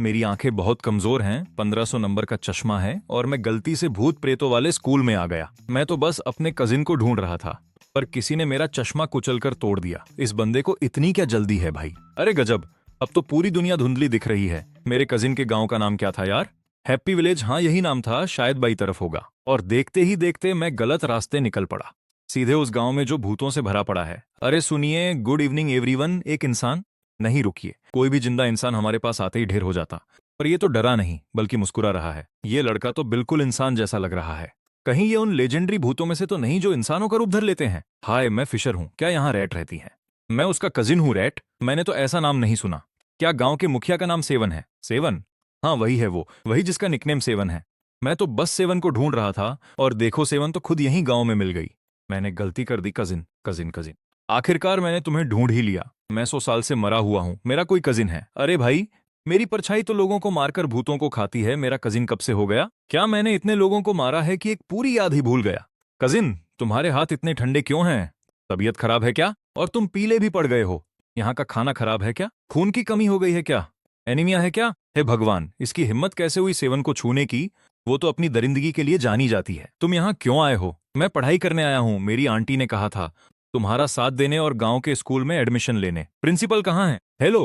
मेरी आंखें बहुत कमजोर हैं, 1500 नंबर का चश्मा है और मैं गलती से भूत प्रेतों वाले स्कूल में आ गया। मैं तो बस अपने कजिन को ढूंढ रहा था, पर किसी ने मेरा चश्मा कुचलकर तोड़ दिया। इस बंदे को इतनी क्या जल्दी है भाई? अरे गजब, अब तो पूरी दुनिया धुंधली दिख रही है। मेरे कजिन के गांव का नाम क्या था यार? हैप्पी विलेज, हाँ यही नाम था, शायद बाई तरफ होगा। और देखते ही देखते मैं गलत रास्ते निकल पड़ा, सीधे उस गांव में जो भूतों से भरा पड़ा है। अरे सुनिए, गुड इवनिंग एवरीवन। एक इंसान, नहीं रुकिए, कोई भी जिंदा इंसान हमारे पास आते ही ढेर हो जाता, पर ये तो डरा नहीं बल्कि मुस्कुरा रहा है। ये लड़का तो बिल्कुल इंसान जैसा लग रहा है। कहीं ये उन लेजेंडरी भूतों में से तो नहीं जो इंसानों का रूप धर लेते हैं? हाय, मैं फिशर हूँ, क्या यहाँ रैट रहती है? मैं उसका कजिन हूँ रैट। मैंने तो ऐसा नाम नहीं सुना। क्या गांव के मुखिया का नाम सेवन है? सेवन? हाँ वही है, वो वही जिसका निकनेम सेवन है। मैं तो बस सेवन को ढूंढ रहा था और देखो सेवन तो खुद यहीं गांव में मिल गई। मैंने गलती कर दी कजिन, कजिन कजिन। आखिरकार मैंने तुम्हें ढूंढ ही लिया। मैं 100 साल से मरा हुआ हूं, मेरा कोई कजिन है? अरे भाई, मेरी परछाई तो लोगों को मारकर भूतों को खाती है, मेरा कजिन कब से हो गया? क्या मैंने इतने लोगों को मारा है कि एक पूरी याद ही भूल गया? कजिन, तुम्हारे हाथ इतने ठंडे क्यों हैं? तबीयत खराब है क्या? और तुम पीले भी पड़ गए हो। यहाँ का खाना खराब है क्या? खून की कमी हो गई है क्या? एनीमिया है क्या? हे भगवान, इसकी हिम्मत कैसे हुई सेवन को छूने की? वो तो अपनी दरिंदगी के लिए जानी जाती है। तुम यहाँ क्यों आए हो? मैं पढ़ाई करने आया हूँ, मेरी आंटी ने कहा था तुम्हारा साथ देने और गांव के स्कूल में एडमिशन लेने। प्रिंसिपल कहाँ है? हेलो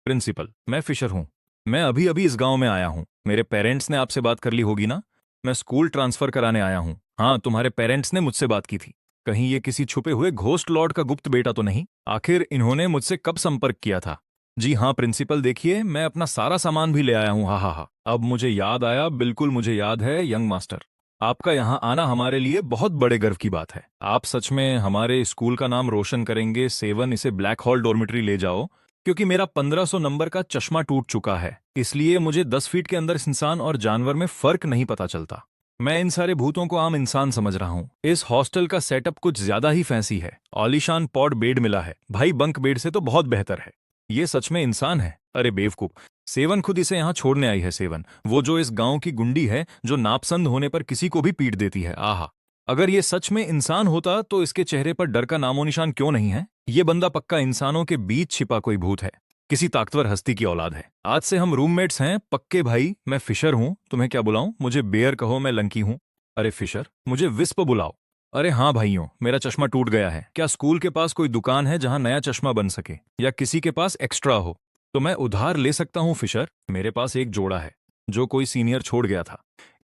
प्रिंसिपल, मैं फिशर हूँ। मैं अभी अभी इस गांव में आया हूँ। मेरे पेरेंट्स ने आपसे बात कर ली होगी ना? मैं स्कूल ट्रांसफर कराने आया हूँ। हाँ, तुम्हारे पेरेंट्स ने मुझसे बात की थी। कहीं ये किसी छुपे हुए घोस्ट लॉर्ड का गुप्त बेटा तो नहीं? आखिर इन्होंने मुझसे कब संपर्क किया था? जी हाँ प्रिंसिपल, देखिए मैं अपना सारा सामान भी ले आया हूँ। हा हा हा, अब मुझे याद आया, बिल्कुल मुझे याद है यंग मास्टर। आपका यहाँ आना हमारे लिए बहुत बड़े गर्व की बात है। आप सच में हमारे स्कूल का नाम रोशन करेंगे। सेवन, इसे ब्लैक हॉल डॉर्मेट्री ले जाओ, क्योंकि मेरा 1500 नंबर का चश्मा टूट चुका है, इसलिए मुझे 10 फीट के अंदर इंसान और जानवर में फर्क नहीं पता चलता। मैं इन सारे भूतों को आम इंसान समझ रहा हूँ। इस हॉस्टल का सेटअप कुछ ज्यादा ही फैंसी है। आलीशान पॉड बेड मिला है भाई, बंक बेड से तो बहुत बेहतर है। ये सच में इंसान है? अरे बेवकूफ, सेवन खुद इसे यहाँ छोड़ने आई है। सेवन, वो जो इस गांव की गुंडी है, जो नापसंद होने पर किसी को भी पीट देती है। आहा, अगर ये सच में इंसान होता तो इसके चेहरे पर डर का नामो निशान क्यों नहीं है? ये बंदा पक्का इंसानों के बीच छिपा कोई भूत है, किसी ताकतवर हस्ती की औलाद है। आज से हम रूममेट्स हैं पक्के भाई। मैं फिशर हूँ, तुम्हें क्या बुलाऊं? मुझे बेयर कहो, मैं लंकी हूँ। अरे फिशर, मुझे विस्प बुलाओ। अरे हाँ भाइयों, मेरा चश्मा टूट गया है। क्या स्कूल के पास कोई दुकान है जहां नया चश्मा बन सके, या किसी के पास एक्स्ट्रा हो? तो मैं उधार ले सकता हूँ फिशर। मेरे पास एक जोड़ा है जो कोई सीनियर छोड़ गया था।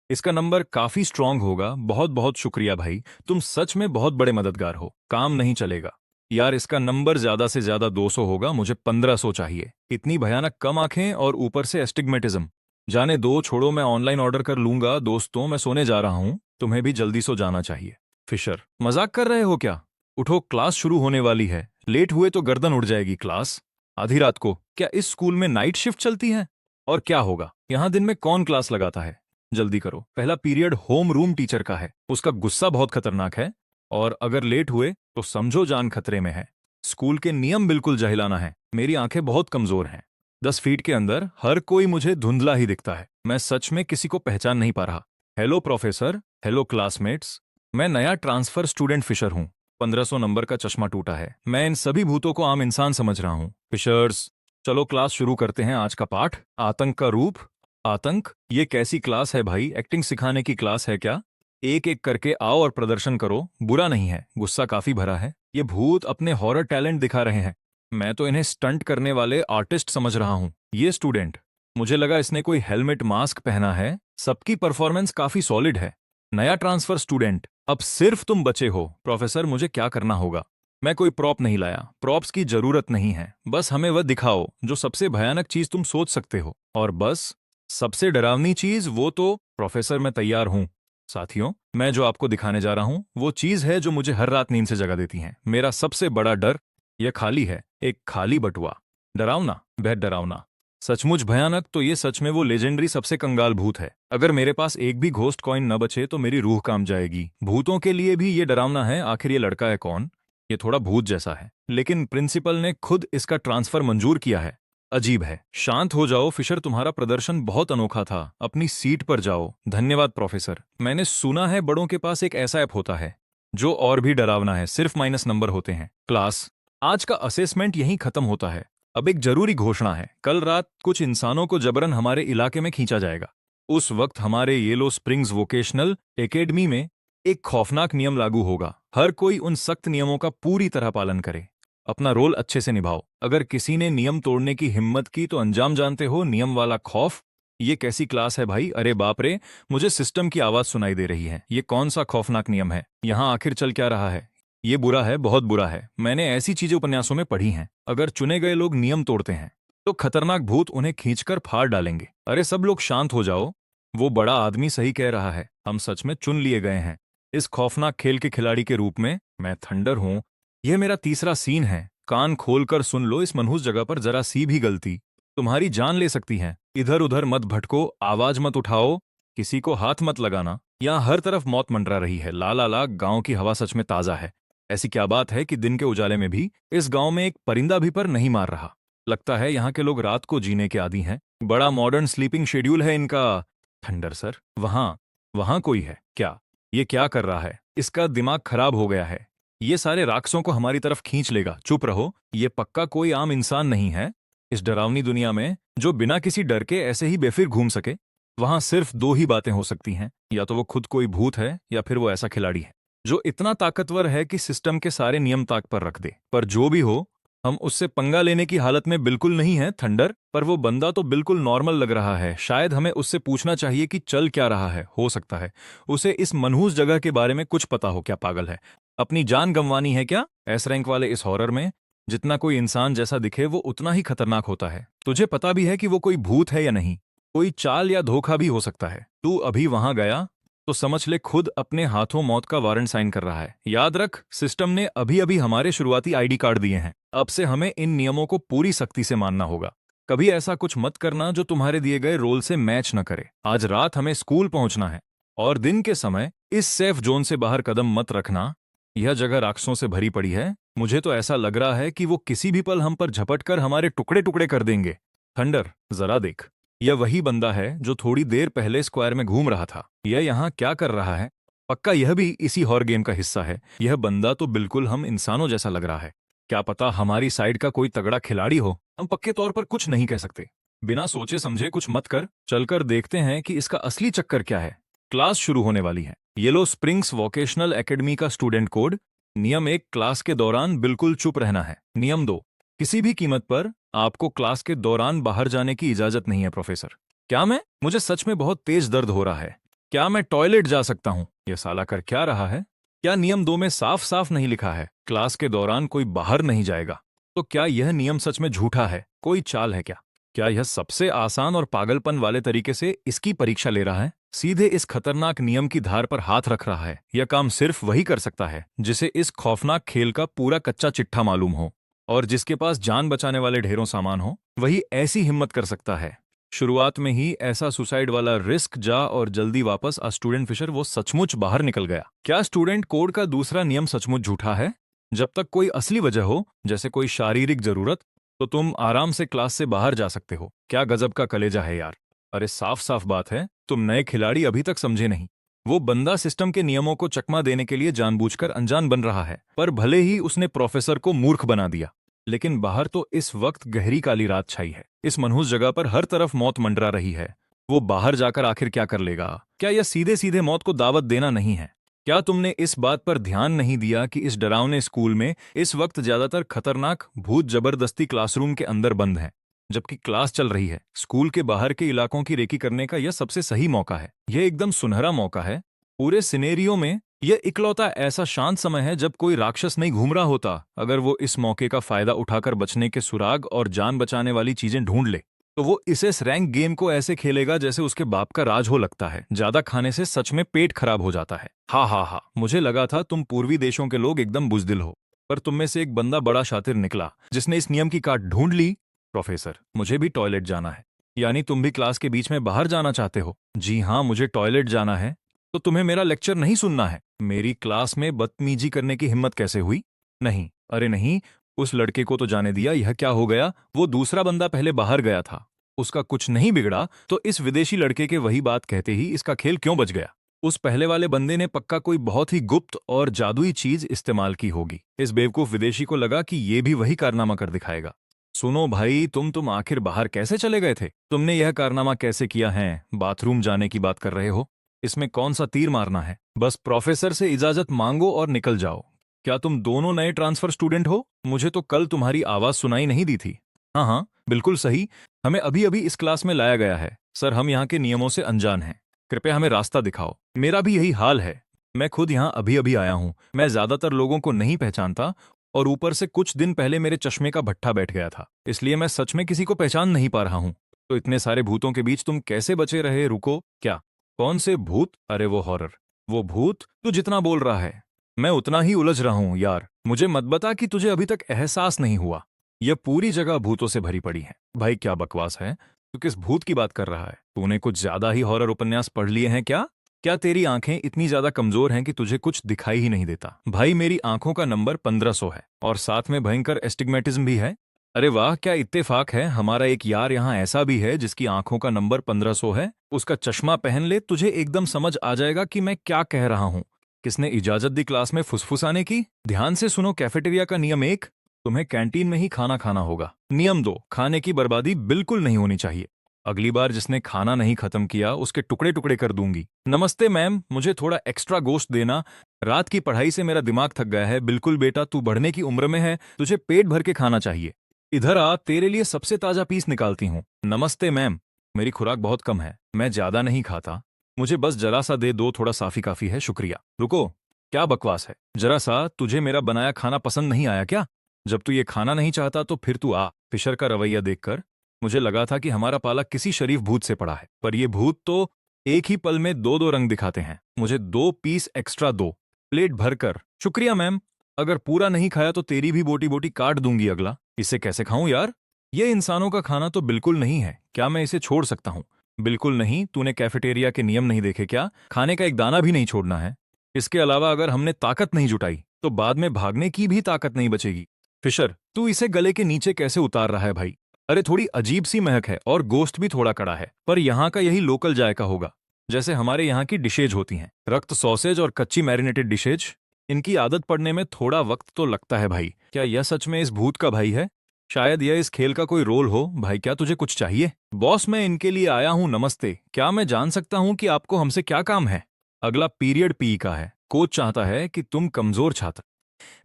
इसका नंबर काफी स्ट्रांग होगा। बहुत बहुत शुक्रिया भाई, तुम सच में बहुत बड़े मददगार हो। काम नहीं चलेगा यार, इसका नंबर ज्यादा से ज्यादा 200 होगा, मुझे 1500 चाहिए। इतनी भयानक कम आंखें और ऊपर से एस्टिग्मेटिज्म। जाने दो, छोड़ो, मैं ऑनलाइन ऑर्डर कर लूंगा। दोस्तों, मैं सोने जा रहा हूँ, तुम्हें भी जल्दी सो जाना चाहिए। फिशर, मजाक कर रहे हो क्या? उठो, क्लास शुरू होने वाली है। लेट हुए तो गर्दन उड़ जाएगी। क्लास आधी रात को? क्या इस स्कूल में नाइट शिफ्ट चलती है? और क्या होगा, यहाँ दिन में कौन क्लास लगाता है? जल्दी करो, पहला पीरियड होम रूम टीचर का है, उसका गुस्सा बहुत खतरनाक है, और अगर लेट हुए तो समझो जान खतरे में है। स्कूल के नियम बिल्कुल जहिलाना है। मेरी आंखें बहुत कमजोर हैं। 10 फीट के अंदर हर कोई मुझे धुंधला ही दिखता है। मैं सच में किसी को पहचान नहीं पा रहा। Hello professor, hello classmates. मैं नया ट्रांसफर स्टूडेंट फिशर हूँ। 1500 नंबर का चश्मा टूटा है। मैं इन सभी भूतों को आम इंसान समझ रहा हूँ। फिशर्स, चलो क्लास शुरू करते हैं। आज का पाठ, आतंक का रूप। आतंक? ये कैसी क्लास है भाई? एक्टिंग सिखाने की क्लास है क्या? एक एक करके आओ और प्रदर्शन करो। बुरा नहीं है, गुस्सा काफी भरा है। ये भूत अपने हॉरर टैलेंट दिखा रहे हैं। मैं तो इन्हें स्टंट करने वाले आर्टिस्ट समझ रहा हूँ। ये स्टूडेंट, मुझे लगा इसने कोई हेलमेट मास्क पहना है। सबकी परफॉर्मेंस काफी सॉलिड है। नया ट्रांसफर स्टूडेंट, अब सिर्फ तुम बचे हो। प्रोफेसर, मुझे क्या करना होगा? मैं कोई प्रॉप नहीं लाया, प्रॉप्स की जरूरत नहीं है। बस हमें वह दिखाओ जो सबसे भयानक चीज तुम सोच सकते हो, और बस सबसे डरावनी चीज वो तो। प्रोफेसर, मैं तैयार हूं। साथियों, मैं जो आपको दिखाने जा रहा हूं वो चीज है जो मुझे हर रात नींद से जगा देती है। मेरा सबसे बड़ा डर, यह खाली है, एक खाली बटुआ। डरावना, बेहद डरावना, सचमुच भयानक। तो ये सच में वो लेजेंडरी सबसे कंगाल भूत है। अगर मेरे पास एक भी घोस्ट कॉइन न बचे तो मेरी रूह काम जाएगी। भूतों के लिए भी ये डरावना है। आखिर ये लड़का है कौन? ये थोड़ा भूत जैसा है, लेकिन प्रिंसिपल ने खुद इसका ट्रांसफर मंजूर किया है। अजीब है। शांत हो जाओ फिशर, तुम्हारा प्रदर्शन बहुत अनोखा था। अपनी सीट पर जाओ। धन्यवाद प्रोफेसर। मैंने सुना है बड़ों के पास एक ऐसा ऐप होता है जो और भी डरावना है, सिर्फ माइनस नंबर होते हैं। क्लास, आज का असेसमेंट यहीं खत्म होता है। अब एक जरूरी घोषणा है, कल रात कुछ इंसानों को जबरन हमारे इलाके में खींचा जाएगा। उस वक्त हमारे येलो स्प्रिंग्स वोकेशनल एकेडमी में एक खौफनाक नियम लागू होगा। हर कोई उन सख्त नियमों का पूरी तरह पालन करे। अपना रोल अच्छे से निभाओ। अगर किसी ने नियम तोड़ने की हिम्मत की तो अंजाम जानते हो, नियम वाला खौफ। ये कैसी क्लास है भाई? अरे बाप रे, मुझे सिस्टम की आवाज सुनाई दे रही है। ये कौन सा खौफनाक नियम है? यहाँ आखिर चल क्या रहा है? ये बुरा है, बहुत बुरा है। मैंने ऐसी चीजें उपन्यासों में पढ़ी हैं। अगर चुने गए लोग नियम तोड़ते हैं तो खतरनाक भूत उन्हें खींचकर फाड़ डालेंगे। अरे सब लोग शांत हो जाओ। वो बड़ा आदमी सही कह रहा है, हम सच में चुन लिए गए हैं इस खौफनाक खेल के खिलाड़ी के रूप में। मैं थंडर हूं। यह मेरा तीसरा सीन है। कान खोलकर सुन लो, इस मनहूस जगह पर जरा सी भी गलती तुम्हारी जान ले सकती है। इधर उधर मत भटको, आवाज मत उठाओ, किसी को हाथ मत लगाना। यहाँ हर तरफ मौत मंडरा रही है। ला ला ला, गांव की हवा सच में ताजा है। ऐसी क्या बात है कि दिन के उजाले में भी इस गांव में एक परिंदा भी पर नहीं मार रहा। लगता है यहाँ के लोग रात को जीने के आदी हैं। बड़ा मॉडर्न स्लीपिंग शेड्यूल है इनका। थंडर सर, वहां वहां कोई है क्या? ये क्या कर रहा है? इसका दिमाग खराब हो गया है। ये सारे राक्षसों को हमारी तरफ खींच लेगा। चुप रहो, ये पक्का कोई आम इंसान नहीं है। इस डरावनी दुनिया में जो बिना किसी डर के ऐसे ही बेफिर घूम सके, वहां सिर्फ दो ही बातें हो सकती हैं। या तो वो खुद कोई भूत है, या फिर वो ऐसा खिलाड़ी है जो इतना ताकतवर है कि सिस्टम के सारे नियम ताक पर रख दे। पर जो भी हो, हम उससे पंगा लेने की हालत में बिल्कुल नहीं है थंडर। पर वो बंदा तो बिल्कुल नॉर्मल लग रहा है। शायद हमें उससे पूछना चाहिए कि चल क्या रहा है। हो सकता है उसे इस मनहूस जगह के बारे में कुछ पता हो। क्या पागल है? अपनी जान गंवानी है क्या? एस रैंक वाले इस हॉरर में जितना कोई इंसान जैसा दिखे वो उतना ही खतरनाक होता है। तुझे पता भी है कि वो कोई भूत है या नहीं? कोई चाल या धोखा भी हो सकता है। तू अभी वहां गया तो समझ ले खुद अपने हाथों मौत का वारंट साइन कर रहा है। याद रख, सिस्टम ने अभी अभी हमारे शुरुआती आईडी कार्ड दिए हैं। अब से हमें इन नियमों को पूरी सख्ती से मानना होगा। कभी ऐसा कुछ मत करना जो तुम्हारे दिए गए रोल से मैच न करे। आज रात हमें स्कूल पहुंचना है और दिन के समय इस सेफ जोन से बाहर कदम मत रखना। यह जगह राक्षसों से भरी पड़ी है। मुझे तो ऐसा लग रहा है कि वो किसी भी पल हम पर झपट कर हमारे टुकड़े टुकड़े कर देंगे। थंडर, जरा देख, यह वही बंदा है जो थोड़ी देर पहले स्क्वायर में घूम रहा था। यह यहाँ क्या कर रहा है? पक्का यह भी इसी हॉर गेम का हिस्सा है। यह बंदा तो बिल्कुल हम इंसानों जैसा लग रहा है। क्या पता हमारी साइड का कोई तगड़ा खिलाड़ी हो। हम पक्के तौर पर कुछ नहीं कह सकते। बिना सोचे समझे कुछ मत कर। चलकर देखते हैं कि इसका असली चक्कर क्या है। क्लास शुरू होने वाली है। येलो स्प्रिंग्स वोकेशनल एकेडमी का स्टूडेंट कोड। नियम 1, क्लास के दौरान बिल्कुल चुप रहना है। नियम 2, किसी भी कीमत पर आपको क्लास के दौरान बाहर जाने की इजाजत नहीं है। प्रोफेसर, क्या मैं? मुझे सच में बहुत तेज दर्द हो रहा है। क्या मैं टॉयलेट जा सकता हूँ? यह साला कर क्या रहा है? क्या नियम 2 में साफ साफ नहीं लिखा है क्लास के दौरान कोई बाहर नहीं जाएगा? तो क्या यह नियम सच में झूठा है? कोई चाल है क्या? क्या यह सबसे आसान और पागलपन वाले तरीके से इसकी परीक्षा ले रहा है? सीधे इस खतरनाक नियम की धार पर हाथ रख रहा है। यह काम सिर्फ वही कर सकता है जिसे इस खौफनाक खेल का पूरा कच्चा चिट्ठा मालूम हो और जिसके पास जान बचाने वाले ढेरों सामान हो। वही ऐसी हिम्मत कर सकता है। शुरुआत में ही ऐसा सुसाइड वाला रिस्क जा और जल्दी वापस आ स्टूडेंट फिशर। वो सचमुच बाहर निकल गया। क्या स्टूडेंट कोड का दूसरा नियम सचमुच झूठा है? जब तक कोई असली वजह हो, जैसे कोई शारीरिक जरूरत, तो तुम आराम से क्लास से बाहर जा सकते हो। क्या गजब का कलेजा है यार। अरे साफ साफ बात है, तुम नए खिलाड़ी अभी तक समझे नहीं। वो बंदा सिस्टम के नियमों को चकमा देने के लिए जानबूझकर अनजान बन रहा है। पर भले ही उसने प्रोफेसर को मूर्ख बना दिया, लेकिन बाहर तो इस वक्त गहरी काली रात छाई है। इस मनहूस जगह पर हर तरफ मौत मंडरा रही है। वो बाहर जाकर आखिर क्या कर लेगा? क्या यह सीधे सीधे मौत को दावत देना नहीं है? क्या तुमने इस बात पर ध्यान नहीं दिया कि इस डरावने स्कूल में इस वक्त ज्यादातर खतरनाक भूत जबरदस्ती क्लासरूम के अंदर बंद हैं, जबकि क्लास चल रही है? स्कूल के बाहर के इलाकों की रेकी करने का यह सबसे सही मौका है। यह एकदम सुनहरा मौका है। पूरे सिनेरियो में यह इकलौता ऐसा शांत समय है जब कोई राक्षस नहीं घूम रहा होता। अगर वो इस मौके का फायदा उठाकर बचने के सुराग और जान बचाने वाली चीजें ढूंढ ले, तो वो इस रैंक गेम को ऐसे खेलेगा जैसे उसके बाप का राज हो। लगता है ज्यादा खाने से सच में पेट खराब हो जाता है। हा हा हा, मुझे लगा था तुम पूर्वी देशों के लोग एकदम बुजदिल हो, पर तुम में से एक बंदा बड़ा शातिर निकला जिसने इस नियम की काट ढूंढ ली। प्रोफेसर, मुझे भी टॉयलेट जाना है। यानी तुम भी क्लास के बीच में बाहर जाना चाहते हो? जी हाँ, मुझे टॉयलेट जाना है। तो तुम्हें मेरा लेक्चर नहीं सुनना है? मेरी क्लास में बदतमीजी करने की हिम्मत कैसे हुई? नहीं, अरे नहीं, उस लड़के को तो जाने दिया। यह क्या हो गया? वो दूसरा बंदा पहले बाहर गया था, उसका कुछ नहीं बिगड़ा, तो इस विदेशी लड़के के वही बात कहते ही इसका खेल क्यों बच गया? उस पहले वाले बंदे ने पक्का कोई बहुत ही गुप्त और जादुई चीज इस्तेमाल की होगी। इस बेवकूफ विदेशी को लगा कि ये भी वही कारनामा कर दिखाएगा। सुनो भाई, तुम आखिर बाहर कैसे चले गए थे? तुमने यह कारनामा कैसे किया है? बाथरूम जाने की बात कर रहे हो? इसमें कौन सा तीर मारना है? बस प्रोफेसर से इजाजत मांगो और निकल जाओ। क्या तुम दोनों नए ट्रांसफर स्टूडेंट हो? मुझे तो कल तुम्हारी आवाज सुनाई नहीं दी थी। हाँ हाँ, बिल्कुल सही। हमें अभी अभी इस क्लास में लाया गया है। सर, हम यहाँ के नियमों से अनजान हैं। कृपया हमें रास्ता दिखाओ। मेरा भी यही हाल है। मैं खुद यहाँ अभी अभी आया हूँ। मैं ज्यादातर लोगों को नहीं पहचानता, और ऊपर से कुछ दिन पहले मेरे चश्मे का भट्ठा बैठ गया था, इसलिए मैं सच में किसी को पहचान नहीं पा रहा हूँ। तो इतने सारे भूतों के बीच तुम कैसे बचे रहे? रुको, क्या? कौन से भूत? अरे वो हॉरर, वो भूत। तू जितना बोल रहा है मैं उतना ही उलझ रहा हूँ यार। मुझे मत बता कि तुझे अभी तक एहसास नहीं हुआ। यह पूरी जगह भूतों से भरी पड़ी है। भाई क्या बकवास है? तू किस भूत की बात कर रहा है? तूने कुछ ज्यादा ही हॉरर उपन्यास पढ़ लिए हैं क्या? क्या तेरी आंखें इतनी ज्यादा कमजोर हैं कि तुझे कुछ दिखाई ही नहीं देता? भाई मेरी आंखों का नंबर 1500 है, और साथ में भयंकर एस्टिग्मेटिज्म भी है। अरे वाह, क्या इत्तेफाक है। हमारा एक यार यहाँ ऐसा भी है जिसकी आंखों का नंबर 1500 है। उसका चश्मा पहन ले, तुझे एकदम समझ आ जाएगा कि मैं क्या कह रहा हूँ। किसने इजाजत दी क्लास में फुसफुसाने की? ध्यान से सुनो। कैफेटेरिया का नियम 1, तुम्हें कैंटीन में ही खाना खाना होगा। नियम 2, खाने की बर्बादी बिल्कुल नहीं होनी चाहिए। अगली बार जिसने खाना नहीं खत्म किया उसके टुकड़े टुकड़े कर दूंगी। नमस्ते मैम, मुझे थोड़ा एक्स्ट्रा गोश्त देना। रात की पढ़ाई से मेरा दिमाग थक गया है। बिल्कुल बेटा, तू बढ़ने की उम्र में है, तुझे पेट भर के खाना चाहिए। इधर आ, तेरे लिए सबसे ताजा पीस निकालती हूँ। नमस्ते मैम, मेरी खुराक बहुत कम है, मैं ज्यादा नहीं खाता। मुझे बस जरा सा दे दो, थोड़ा साफी काफी है, शुक्रिया। रुको, क्या बकवास है? जरा सा, तुझे मेरा बनाया खाना पसंद नहीं आया क्या? जब तू ये खाना नहीं चाहता तो फिर तू आ। फिशर का रवैया देखकर मुझे लगा था कि हमारा पाला किसी शरीफ भूत से पड़ा है, पर ये भूत तो एक ही पल में दो दो रंग दिखाते हैं। मुझे 2 पीस एक्स्ट्रा दो, प्लेट भरकर। शुक्रिया मैम। अगर पूरा नहीं खाया तो तेरी भी बोटी बोटी काट दूंगी। अगला। इसे कैसे खाऊं यार? ये इंसानों का खाना तो बिल्कुल नहीं है। क्या मैं इसे छोड़ सकता हूँ? बिल्कुल नहीं। तूने कैफेटेरिया के नियम नहीं देखे क्या? खाने का एक दाना भी नहीं छोड़ना है। इसके अलावा अगर हमने ताकत नहीं जुटाई तो बाद में भागने की भी ताकत नहीं बचेगी। फिशर, तू इसे गले के नीचे कैसे उतार रहा है भाई? अरे थोड़ी अजीब सी महक है, और गोश्त भी थोड़ा कड़ा है, पर यहाँ का यही लोकल जायका होगा, जैसे हमारे यहाँ की डिशेज होती हैं। रक्त सॉसेज और कच्ची मैरिनेटेड डिशेज, इनकी आदत पड़ने में थोड़ा वक्त तो लगता है भाई। क्या यह सच में इस भूत का भाई है? शायद यह इस खेल का कोई रोल हो। भाई क्या तुझे कुछ चाहिए? बॉस, मैं इनके लिए आया हूँ। नमस्ते, क्या मैं जान सकता हूँ कि आपको हमसे क्या काम है? अगला पीरियड पी का है। कोच चाहता है कि तुम कमजोर छात्र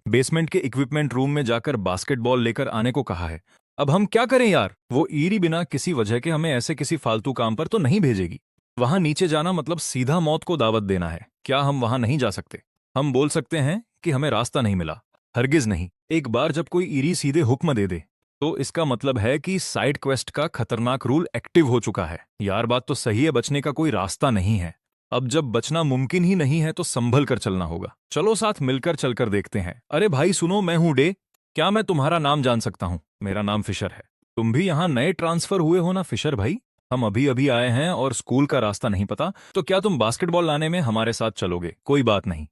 बेसमेंट के इक्विपमेंट रूम में जाकर बास्केटबॉल लेकर आने को कहा है। अब हम क्या करें यार? वो ईरी बिना किसी वजह के हमें ऐसे किसी फालतू काम पर तो नहीं भेजेगी। वहां नीचे जाना मतलब सीधा मौत को दावत देना है। क्या हम वहां नहीं जा सकते? हम बोल सकते हैं कि हमें रास्ता नहीं मिला। हरगिज नहीं। एक बार जब कोई ईरी सीधे हुक्म दे दे तो इसका मतलब है कि साइड क्वेस्ट का खतरनाक रूल एक्टिव हो चुका है। यार बात तो सही है, बचने का कोई रास्ता नहीं है। अब जब बचना मुमकिन ही नहीं है तो संभल कर चलना होगा। चलो साथ मिलकर चलकर देखते हैं। अरे भाई सुनो, मैं हूं डे। क्या मैं तुम्हारा नाम जान सकता हूं? मेरा नाम फिशर है। तुम भी यहाँ नए ट्रांसफर हुए हो ना फिशर भाई? हम अभी अभी आए हैं और स्कूल का रास्ता नहीं पता, तो क्या तुम बास्केटबॉल लाने में हमारे साथ चलोगे? कोई बात नहीं,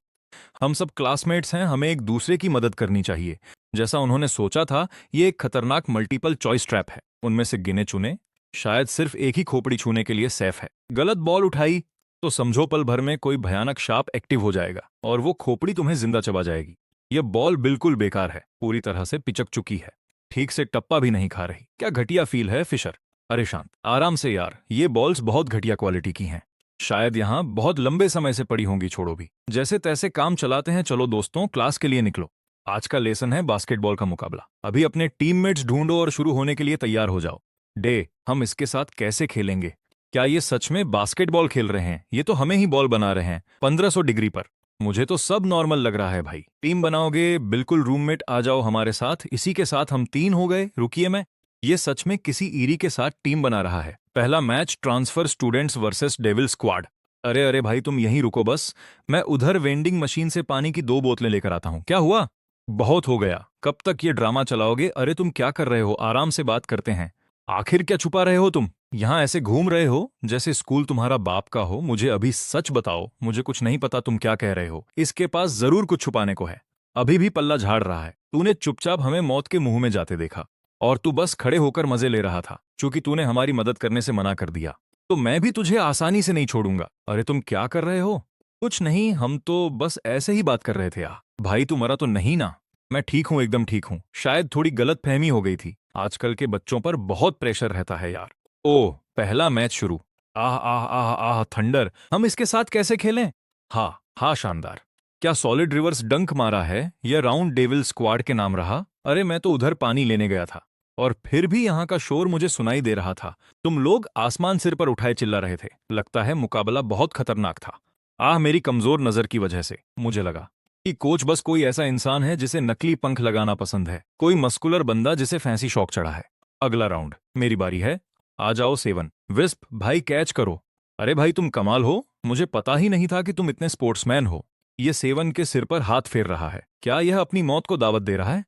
हम सब क्लासमेट्स हैं, हमें एक दूसरे की मदद करनी चाहिए। जैसा उन्होंने सोचा था, ये एक खतरनाक मल्टीपल चॉइस ट्रैप है। उनमें से गिने चुने शायद सिर्फ एक ही खोपड़ी छूने के लिए सेफ है। गलत बॉल उठाई तो समझो पल भर में कोई भयानक शाप एक्टिव हो जाएगा और वो खोपड़ी तुम्हें जिंदा चबा जाएगी। ये बॉल बिल्कुल बेकार है, पूरी तरह से पिचक चुकी है, ठीक से टप्पा भी नहीं खा रही। क्या घटिया फील है फिशर। अरे शांत, आराम से यार, ये बॉल्स बहुत घटिया क्वालिटी की हैं। शायद यहाँ बहुत लंबे समय से पड़ी होंगी। छोड़ो भी, जैसे तैसे काम चलाते हैं। चलो दोस्तों, क्लास के लिए निकलो। आज का लेसन है बास्केटबॉल का मुकाबला। अभी अपने टीममेट्स ढूंढो और शुरू होने के लिए तैयार हो जाओ। डे, हम इसके साथ कैसे खेलेंगे? क्या ये सच में बास्केटबॉल खेल रहे हैं? ये तो हमें ही बॉल बना रहे हैं 1500 डिग्री पर। मुझे तो सब नॉर्मल लग रहा है भाई। टीम बनाओगे? बिल्कुल रूममेट आ जाओ हमारे साथ। इसी के साथ हम 3 हो गए। रुकिए, मैं ये सच में किसी ईरी के साथ टीम बना रहा है। पहला match transfer students versus devil squad. अरे अरे भाई, तुम यहीं रुको बस, मैं उधर वेंडिंग मशीन से पानी की 2 बोतलें लेकर आता हूँ। क्या हुआ? बहुत हो गया, कब तक ये ड्रामा चलाओगे? अरे तुम क्या कर रहे हो? आराम से बात करते हैं। आखिर क्या छुपा रहे हो तुम? यहाँ ऐसे घूम रहे हो जैसे स्कूल तुम्हारा बाप का हो। मुझे अभी सच बताओ, मुझे कुछ नहीं पता तुम क्या कह रहे हो। इसके पास जरूर कुछ छुपाने को है। अभी भी पल्ला झाड़ रहा है। तूने चुपचाप हमें मौत के मुंह में जाते देखा और तू बस खड़े होकर मजे ले रहा था। चूंकि तूने हमारी मदद करने से मना कर दिया तो मैं भी तुझे आसानी से नहीं छोड़ूंगा। अरे तुम क्या कर रहे हो? कुछ नहीं, हम तो बस ऐसे ही बात कर रहे थे। भाई तू मरा तो नहीं ना? मैं ठीक हूं, एकदम ठीक हूं। शायद थोड़ी गलत फहमी हो गई थी। आजकल के बच्चों पर बहुत प्रेशर रहता है यार। ओह, पहला मैच शुरू। आह आह आह आह, थंडर, हम इसके साथ कैसे खेलें? हाँ हाँ, शानदार। क्या सॉलिड रिवर्स डंक मारा है या राउंड डेविल स्क्वाड के नाम रहा? अरे मैं तो उधर पानी लेने गया था और फिर भी यहाँ का शोर मुझे सुनाई दे रहा था। तुम लोग आसमान सिर पर उठाए चिल्ला रहे थे। लगता है मुकाबला बहुत खतरनाक था। आह, मेरी कमजोर नजर की वजह से मुझे लगा कि कोच बस कोई ऐसा इंसान है जिसे नकली पंख लगाना पसंद है, कोई मस्कुलर बंदा जिसे फैंसी शौक चढ़ा है। अगला राउंड, मेरी बारी है। आ जाओ सेवन। विस्प भाई, कैच करो। अरे भाई तुम कमाल हो, मुझे पता ही नहीं था कि तुम इतने स्पोर्ट्समैन हो। ये सेवन के सिर पर हाथ फेर रहा है। क्या यह अपनी मौत को दावत दे रहा है?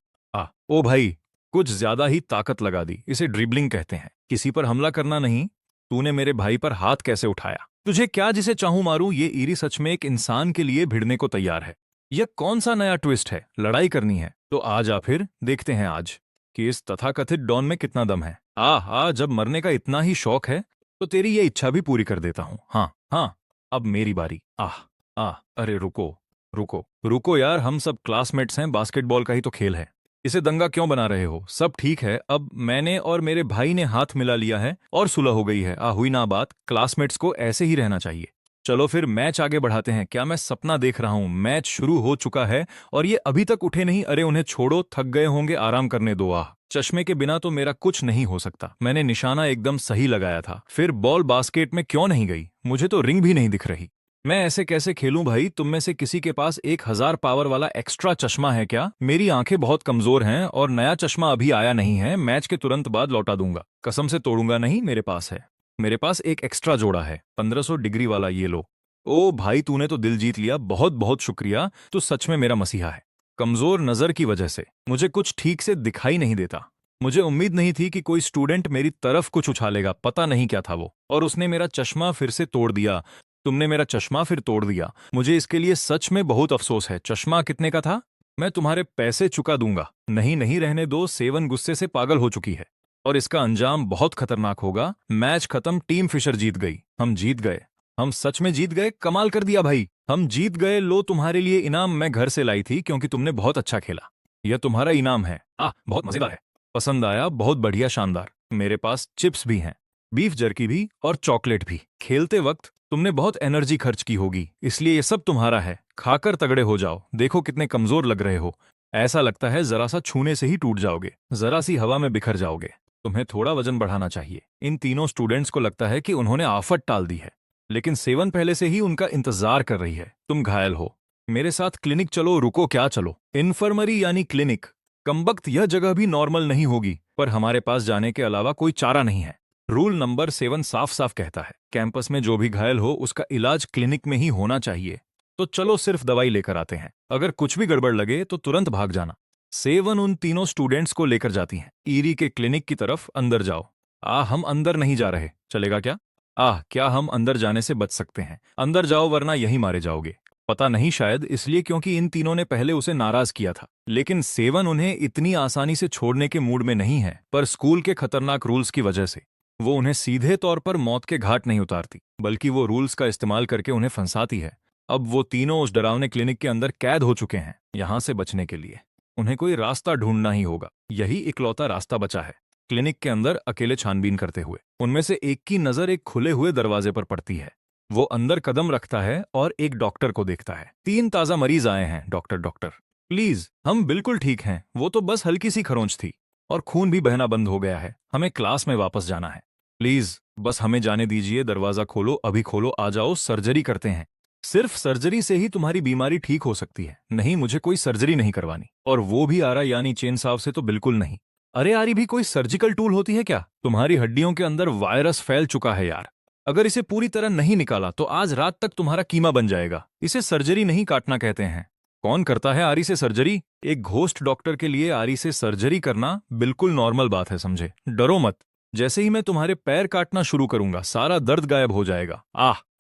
ओ भाई, कुछ ज्यादा ही ताकत लगा दी। इसे ड्रिबलिंग कहते हैं। किसी पर हमला करना नहीं। तूने मेरे भाई पर हाथ कैसे उठाया? तुझे क्या जिसे चाहूं मारूं? ये ईरी सच में एक इंसान के लिए भिड़ने को तैयार है। यह कौन सा नया ट्विस्ट है? लड़ाई करनी है तो आ जा, फिर देखते हैं आज कि इस तथाकथित डॉन में कितना दम है। जब मरने का इतना ही शौक है तो तेरी ये इच्छा भी पूरी कर देता हूं। हाँ हाँ, अब मेरी बारी। अरे रुको रुको रुको यार, हम सब क्लासमेट्स हैं, बास्केटबॉल का ही तो खेल है। इसे दंगा क्यों बना रहे हो? सब ठीक है, अब मैंने और मेरे भाई ने हाथ मिला लिया है और सुलह हो गई है। हुई ना बात। क्लासमेट्स को ऐसे ही रहना चाहिए। चलो फिर मैच आगे बढ़ाते हैं। क्या मैं सपना देख रहा हूं? मैच शुरू हो चुका है और ये अभी तक उठे नहीं। अरे उन्हें छोड़ो, थक गए होंगे, आराम करने दो। चश्मे के बिना तो मेरा कुछ नहीं हो सकता। मैंने निशाना एकदम सही लगाया था, फिर बॉल बास्केट में क्यों नहीं गई? मुझे तो रिंग भी नहीं दिख रही। मैं ऐसे कैसे खेलूं भाई? तुम में से किसी के पास 1000 पावर वाला एक्स्ट्रा चश्मा है क्या? मेरी आंखें बहुत कमजोर हैं और नया चश्मा अभी आया नहीं है। मैच के तुरंत बाद लौटा दूंगा। कसम से तोड़ूंगा नहीं, मेरे पास है। मेरे पास एक एक्स्ट्रा जोड़ा है, 1500 डिग्री वाला, ये लो। ओ भाई, तूने तो दिल जीत लिया, बहुत बहुत शुक्रिया। तू सच में मेरा मसीहा है। कमजोर नजर की वजह से मुझे कुछ ठीक से दिखाई नहीं देता। मुझे उम्मीद नहीं थी कि कोई स्टूडेंट मेरी तरफ कुछ उछालेगा। पता नहीं क्या था वो, और उसने मेरा चश्मा फिर से तोड़ दिया। तुमने मेरा चश्मा फिर तोड़ दिया। मुझे इसके लिए सच में बहुत अफसोस है। चश्मा कितने का था? मैं तुम्हारे पैसे चुका दूंगा। नहीं नहीं, रहने दो। सेवन गुस्से से पागल हो चुकी है और इसका अंजाम बहुत खतरनाक होगा। मैच खत्म, टीम फिशर जीत गई। हम जीत गए। हम सच में जीत गए। कमाल कर दिया भाई, हम जीत गए। लो तुम्हारे लिए इनाम, मैं घर से लाई थी क्योंकि तुमने बहुत अच्छा खेला। यह तुम्हारा इनाम है। बहुत मजेदार है। पसंद आया? बहुत बढ़िया, शानदार। मेरे पास चिप्स भी हैं, बीफ जर्की भी और चॉकलेट भी। खेलते वक्त तुमने बहुत एनर्जी खर्च की होगी, इसलिए ये सब तुम्हारा है। खाकर तगड़े हो जाओ। देखो कितने कमजोर लग रहे हो। ऐसा लगता है जरा सा छूने से ही टूट जाओगे, जरा सी हवा में बिखर जाओगे। तुम्हें थोड़ा वजन बढ़ाना चाहिए। इन तीनों स्टूडेंट्स को लगता है कि उन्होंने आफत टाल दी है, लेकिन सेवन पहले से ही उनका इंतजार कर रही है। तुम घायल हो। मेरे साथ क्लिनिक चलो। रुको, क्या चलो? इन्फर्मरी यानी क्लिनिक? कमबख्त, यह जगह भी नॉर्मल नहीं होगी, पर हमारे पास जाने के अलावा कोई चारा नहीं है। रूल नंबर 7 साफ साफ कहता है, कैंपस में जो भी घायल हो उसका इलाज क्लिनिक में ही होना चाहिए। तो चलो सिर्फ दवाई लेकर आते हैं। अगर कुछ भी गड़बड़ लगे तो तुरंत भाग जाना। सेवन उन तीनों स्टूडेंट्स को लेकर जाती हैं ईरी के क्लिनिक की तरफ। अंदर जाओ। हम अंदर नहीं जा रहे। चलेगा क्या? क्या हम अंदर जाने से बच सकते हैं? अंदर जाओ वरना यहीं मारे जाओगे। पता नहीं, शायद इसलिए क्योंकि इन तीनों ने पहले उसे नाराज किया था। लेकिन सेवन उन्हें इतनी आसानी से छोड़ने के मूड में नहीं है, पर स्कूल के खतरनाक रूल्स की वजह से वो उन्हें सीधे तौर पर मौत के घाट नहीं उतारती, बल्कि वो रूल्स का इस्तेमाल करके उन्हें फंसाती है। अब वो तीनों उस डरावने क्लिनिक के अंदर कैद हो चुके हैं। यहां से बचने के लिए उन्हें कोई रास्ता ढूंढना ही होगा। यही इकलौता रास्ता बचा है। क्लिनिक के अंदर अकेले छानबीन करते हुए उनमें से एक की नजर एक खुले हुए दरवाजे पर पड़ती है। वो अंदर कदम रखता है और एक डॉक्टर को देखता है। 3 ताजा मरीज आए हैं। डॉक्टर, डॉक्टर प्लीज, हम बिल्कुल ठीक हैं। वो तो बस हल्की सी खरोंच थी और खून भी बहना बंद हो गया है। हमें क्लास में वापस जाना है। प्लीज बस हमें जाने दीजिए। दरवाजा खोलो, अभी खोलो। आ जाओ, सर्जरी करते हैं। सिर्फ सर्जरी से ही तुम्हारी बीमारी ठीक हो सकती है। नहीं, मुझे कोई सर्जरी नहीं करवानी, और वो भी आरा यानी चेन साव से तो बिल्कुल नहीं। अरे आरी भी कोई सर्जिकल टूल होती है क्या? तुम्हारी हड्डियों के अंदर वायरस फैल चुका है यार। अगर इसे पूरी तरह नहीं निकाला तो आज रात तक तुम्हारा कीमा बन जाएगा। इसे सर्जरी नहीं, काटना कहते हैं। कौन करता है आरी से सर्जरी? एक घोस्ट डॉक्टर के लिए आरी से सर्जरी करना बिल्कुल नॉर्मल बात है, समझे? डरो मत। जैसे ही मैं तुम्हारे पैर काटना शुरू करूंगा सारा दर्द गायब हो जाएगा।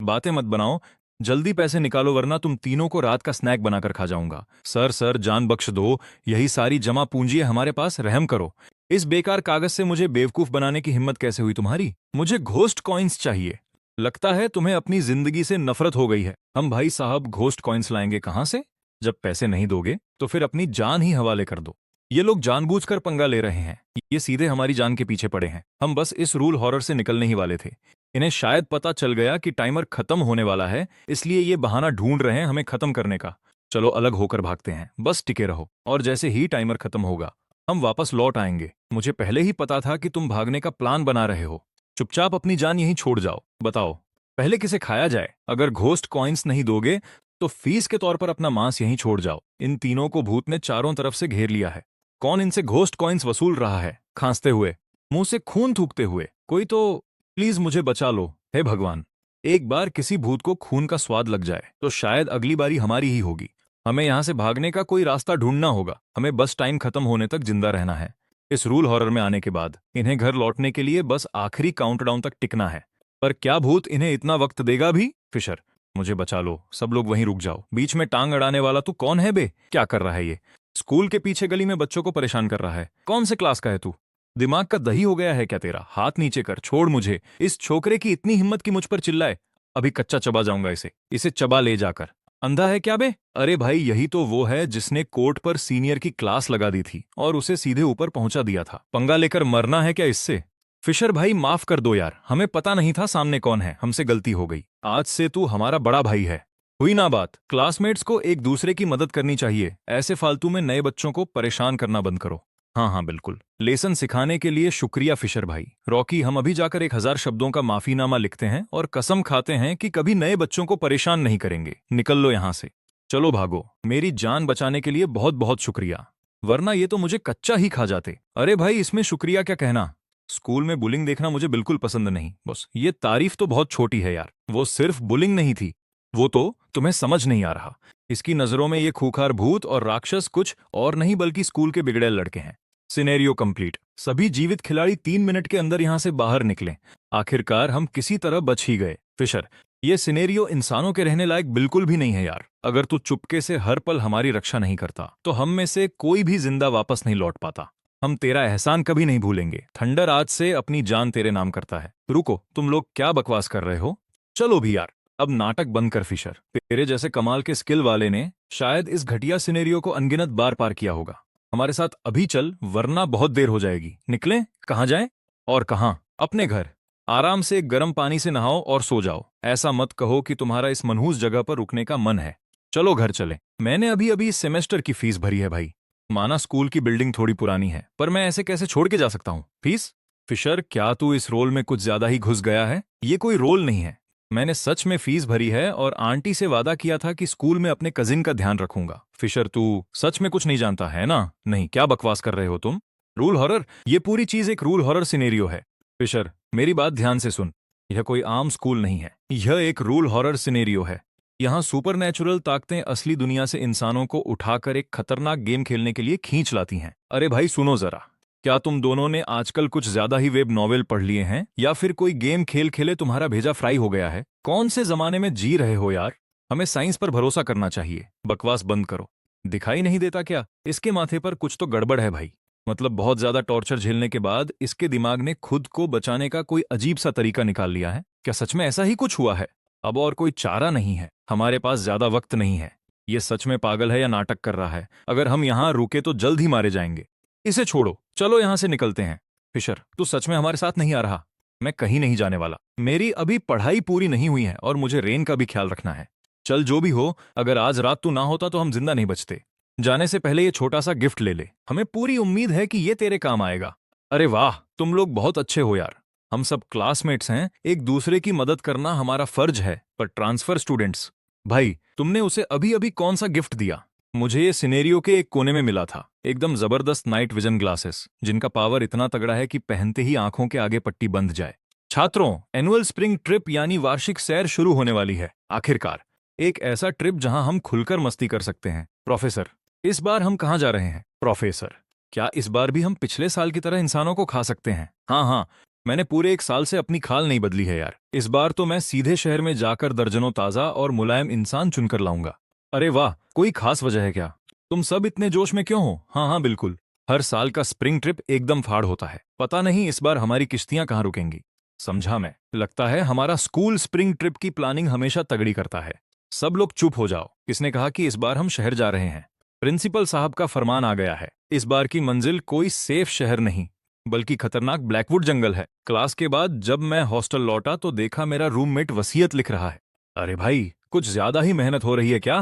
बातें मत बनाओ, जल्दी पैसे निकालो वरना तुम तीनों को रात का स्नैक बनाकर खा जाऊंगा। सर सर, जान बख्श दो। यही सारी जमा पूंजी है हमारे पास, रहम करो। इस बेकार कागज से मुझे बेवकूफ बनाने की हिम्मत कैसे हुई तुम्हारी? मुझे घोस्ट कॉइन्स चाहिए। लगता है तुम्हें अपनी जिंदगी से नफरत हो गई है। हम भाई साहब घोस्ट कॉइन्स लाएंगे कहां से? जब पैसे नहीं दोगे तो फिर अपनी जान ही हवाले कर दो। ये लोग जानबूझकर पंगा ले रहे हैं। ये सीधे हमारी जान के पीछे पड़े हैं। हम बस इस रूल हॉरर से निकलने ही वाले थे। इन्हें शायद पता चल गया कि टाइमर खत्म होने वाला है, इसलिए ये बहाना ढूंढ रहे हैं हमें खत्म करने का। चलो अलग होकर भागते हैं, बस टिके रहो, और जैसे ही टाइमर खत्म होगा हम वापस लौट आएंगे। मुझे पहले ही पता था कि तुम भागने का प्लान बना रहे हो। चुपचाप अपनी जान यहीं छोड़ जाओ। बताओ पहले किसे खाया जाए? अगर घोस्ट कॉइन्स नहीं दोगे तो फीस के तौर पर अपना मांस यहीं छोड़ जाओ। इन तीनों को भूत ने चारों तरफ से घेर लिया है। कौन इनसे घोस्ट कॉइन्स वसूल रहा है? खांसते हुए, मुंह से खून थूकते हुए कोई तो। प्लीज मुझे बचा लो, हे भगवान। एक बार किसी भूत को खून का स्वाद लग जाए तो शायद अगली बारी हमारी ही होगी। हमें यहां से भागने का कोई रास्ता ढूंढना होगा। हमें बस टाइम खत्म होने तक जिंदा रहना है। इस रूल हॉरर में आने के बाद इन्हें घर लौटने के लिए बस आखिरी काउंटडाउन तक टिकना है। पर क्या भूत इन्हें इतना वक्त देगा भी? फिशर, मुझे बचा लो। सब लोग वहीं रुक जाओ। बीच में टांग अड़ाने वाला तू कौन है बे? क्या कर रहा है ये? स्कूल के पीछे गली में बच्चों को परेशान कर रहा है। कौन से क्लास का है तू? दिमाग का दही हो गया है क्या तेरा? हाथ नीचे कर, छोड़ मुझे। इस छोकरे की इतनी हिम्मत कि मुझ पर चिल्लाए। अभी कच्चा चबा जाऊंगा इसे। इसे चबा ले जाकर। अंधा है क्या बे? अरे भाई, यही तो वो है जिसने कोर्ट पर सीनियर की क्लास लगा दी थी और उसे सीधे ऊपर पहुंचा दिया था। पंगा लेकर मरना है क्या इससे? फिशर भाई, माफ कर दो यार, हमें पता नहीं था सामने कौन है। हमसे गलती हो गई। आज से तू हमारा बड़ा भाई है। हुई ना बात? क्लासमेट्स को एक दूसरे की मदद करनी चाहिए। ऐसे फालतू में नए बच्चों को परेशान करना बंद करो। हाँ हाँ बिल्कुल। लेसन सिखाने के लिए शुक्रिया फिशर भाई। रॉकी, हम अभी जाकर 1000 शब्दों का माफीनामा लिखते हैं और कसम खाते हैं कि कभी नए बच्चों को परेशान नहीं करेंगे। निकल लो यहां से। चलो भागो। मेरी जान बचाने के लिए बहुत बहुत शुक्रिया, वरना ये तो मुझे कच्चा ही खा जाते। अरे भाई, इसमें शुक्रिया क्या कहना। स्कूल में बुलिंग देखना मुझे बिल्कुल पसंद नहीं। बस ये तारीफ तो बहुत छोटी है यार। वो सिर्फ बुलिंग नहीं थी। वो तो तुम्हें समझ नहीं आ रहा। इसकी नजरों में ये खूंखार भूत और राक्षस कुछ और नहीं बल्कि स्कूल के बिगड़े लड़के हैं। Scenario complete. सभी जीवित खिलाड़ी 3 मिनट के अंदर यहां से बाहर निकलें। आखिरकार हम किसी तरह बच ही गए। फिशर, ये सिनेरियो इंसानों के रहने लायक बिल्कुल भी नहीं है यार। अगर तू चुपके से हर पल हमारी रक्षा नहीं करता तो हम में से कोई भी जिंदा वापस नहीं लौट पाता। हम तेरा एहसान कभी नहीं भूलेंगे। थंडर आज से अपनी जान तेरे नाम करता है। रुको, तुम लोग क्या बकवास कर रहे हो? चलो भी यार, अब नाटक बंद कर फिशर। तेरे जैसे कमाल के स्किल वाले ने शायद इस घटिया सिनेरियो को अनगिनत बार पार किया होगा। हमारे साथ अभी चल, वरना बहुत देर हो जाएगी। निकलें? कहाँ जाएं? और कहाँ? अपने घर। आराम से गर्म पानी से नहाओ और सो जाओ। ऐसा मत कहो कि तुम्हारा इस मनहूस जगह पर रुकने का मन है। चलो घर चलें। मैंने अभी अभी इस सेमेस्टर की फीस भरी है भाई। माना स्कूल की बिल्डिंग थोड़ी पुरानी है, पर मैं ऐसे कैसे छोड़ के जा सकता हूँ फीस? फिशर, क्या तू इस रोल में कुछ ज्यादा ही घुस गया है? ये कोई रोल नहीं है। मैंने सच में फीस भरी है और आंटी से वादा किया था कि स्कूल में अपने कजिन का ध्यान रखूंगा। फिशर, तू सच में कुछ नहीं जानता है ना? नहीं, क्या बकवास कर रहे हो तुम? Rule horror? ये पूरी चीज एक रूल हॉरर सिनेरियो है। फिशर, मेरी बात ध्यान से सुन। यह कोई आम स्कूल नहीं है। यह एक रूल हॉरर सिनेरियो है। यहाँ सुपरनैचुरल ताकतें असली दुनिया से इंसानों को उठाकर एक खतरनाक गेम खेलने के लिए खींच लाती हैं। अरे भाई सुनो जरा, क्या तुम दोनों ने आजकल कुछ ज्यादा ही वेब नॉवेल पढ़ लिए हैं, या फिर कोई गेम खेल खेले तुम्हारा भेजा फ्राई हो गया है? कौन से जमाने में जी रहे हो यार? हमें साइंस पर भरोसा करना चाहिए। बकवास बंद करो। दिखाई नहीं देता क्या? इसके माथे पर कुछ तो गड़बड़ है भाई। मतलब बहुत ज्यादा टॉर्चर झेलने के बाद इसके दिमाग ने खुद को बचाने का कोई अजीब सा तरीका निकाल लिया है। क्या सच में ऐसा ही कुछ हुआ है? अब और कोई चारा नहीं है। हमारे पास ज्यादा वक्त नहीं है। ये सच में पागल है या नाटक कर रहा है? अगर हम यहाँ रुके तो जल्द ही मारे जाएंगे। इसे छोड़ो, चलो यहां से निकलते हैं। फिशर, तू सच में हमारे साथ नहीं आ रहा? मैं कहीं नहीं जाने वाला। मेरी अभी पढ़ाई पूरी नहीं हुई है और मुझे रेन का भी ख्याल रखना है। चल जो भी हो, अगर आज रात तू ना होता तो हम जिंदा नहीं बचते। जाने से पहले ये छोटा सा गिफ्ट ले ले। हमें पूरी उम्मीद है कि ये तेरे काम आएगा। अरे वाह, तुम लोग बहुत अच्छे हो यार। हम सब क्लासमेट्स हैं, एक दूसरे की मदद करना हमारा फर्ज है। पर ट्रांसफर स्टूडेंट्स, भाई तुमने उसे अभी अभी कौन सा गिफ्ट दिया? मुझे ये सिनेरियो के एक कोने में मिला था। एकदम जबरदस्त नाइट विजन ग्लासेस, जिनका पावर इतना तगड़ा है कि पहनते ही आंखों के आगे पट्टी बंध जाए। छात्रों, एनुअल स्प्रिंग ट्रिप यानी वार्षिक सैर शुरू होने वाली है। आखिरकार एक ऐसा ट्रिप जहां हम खुलकर मस्ती कर सकते हैं। प्रोफेसर, इस बार हम कहाँ जा रहे हैं? प्रोफेसर, क्या इस बार भी हम पिछले साल की तरह इंसानों को खा सकते हैं? हाँ हाँ, मैंने पूरे 1 साल से अपनी खाल नहीं बदली है यार। इस बार तो मैं सीधे शहर में जाकर दर्जनों ताजा और मुलायम इंसान चुनकर लाऊंगा। अरे वाह, कोई खास वजह है क्या? तुम सब इतने जोश में क्यों हो? हाँ हाँ बिल्कुल, हर साल का स्प्रिंग ट्रिप एकदम फाड़ होता है। पता नहीं इस बार हमारी किश्तियां कहाँ रुकेंगी। समझा मैं। लगता है हमारा स्कूल स्प्रिंग ट्रिप की प्लानिंग हमेशा तगड़ी करता है। सब लोग चुप हो जाओ। किसने कहा कि इस बार हम शहर जा रहे हैं? प्रिंसिपल साहब का फरमान आ गया है। इस बार की मंजिल कोई सेफ शहर नहीं बल्कि खतरनाक ब्लैकवुड जंगल है। क्लास के बाद जब मैं हॉस्टल लौटा तो देखा मेरा रूममेट वसीयत लिख रहा है। अरे भाई, कुछ ज्यादा ही मेहनत हो रही है क्या?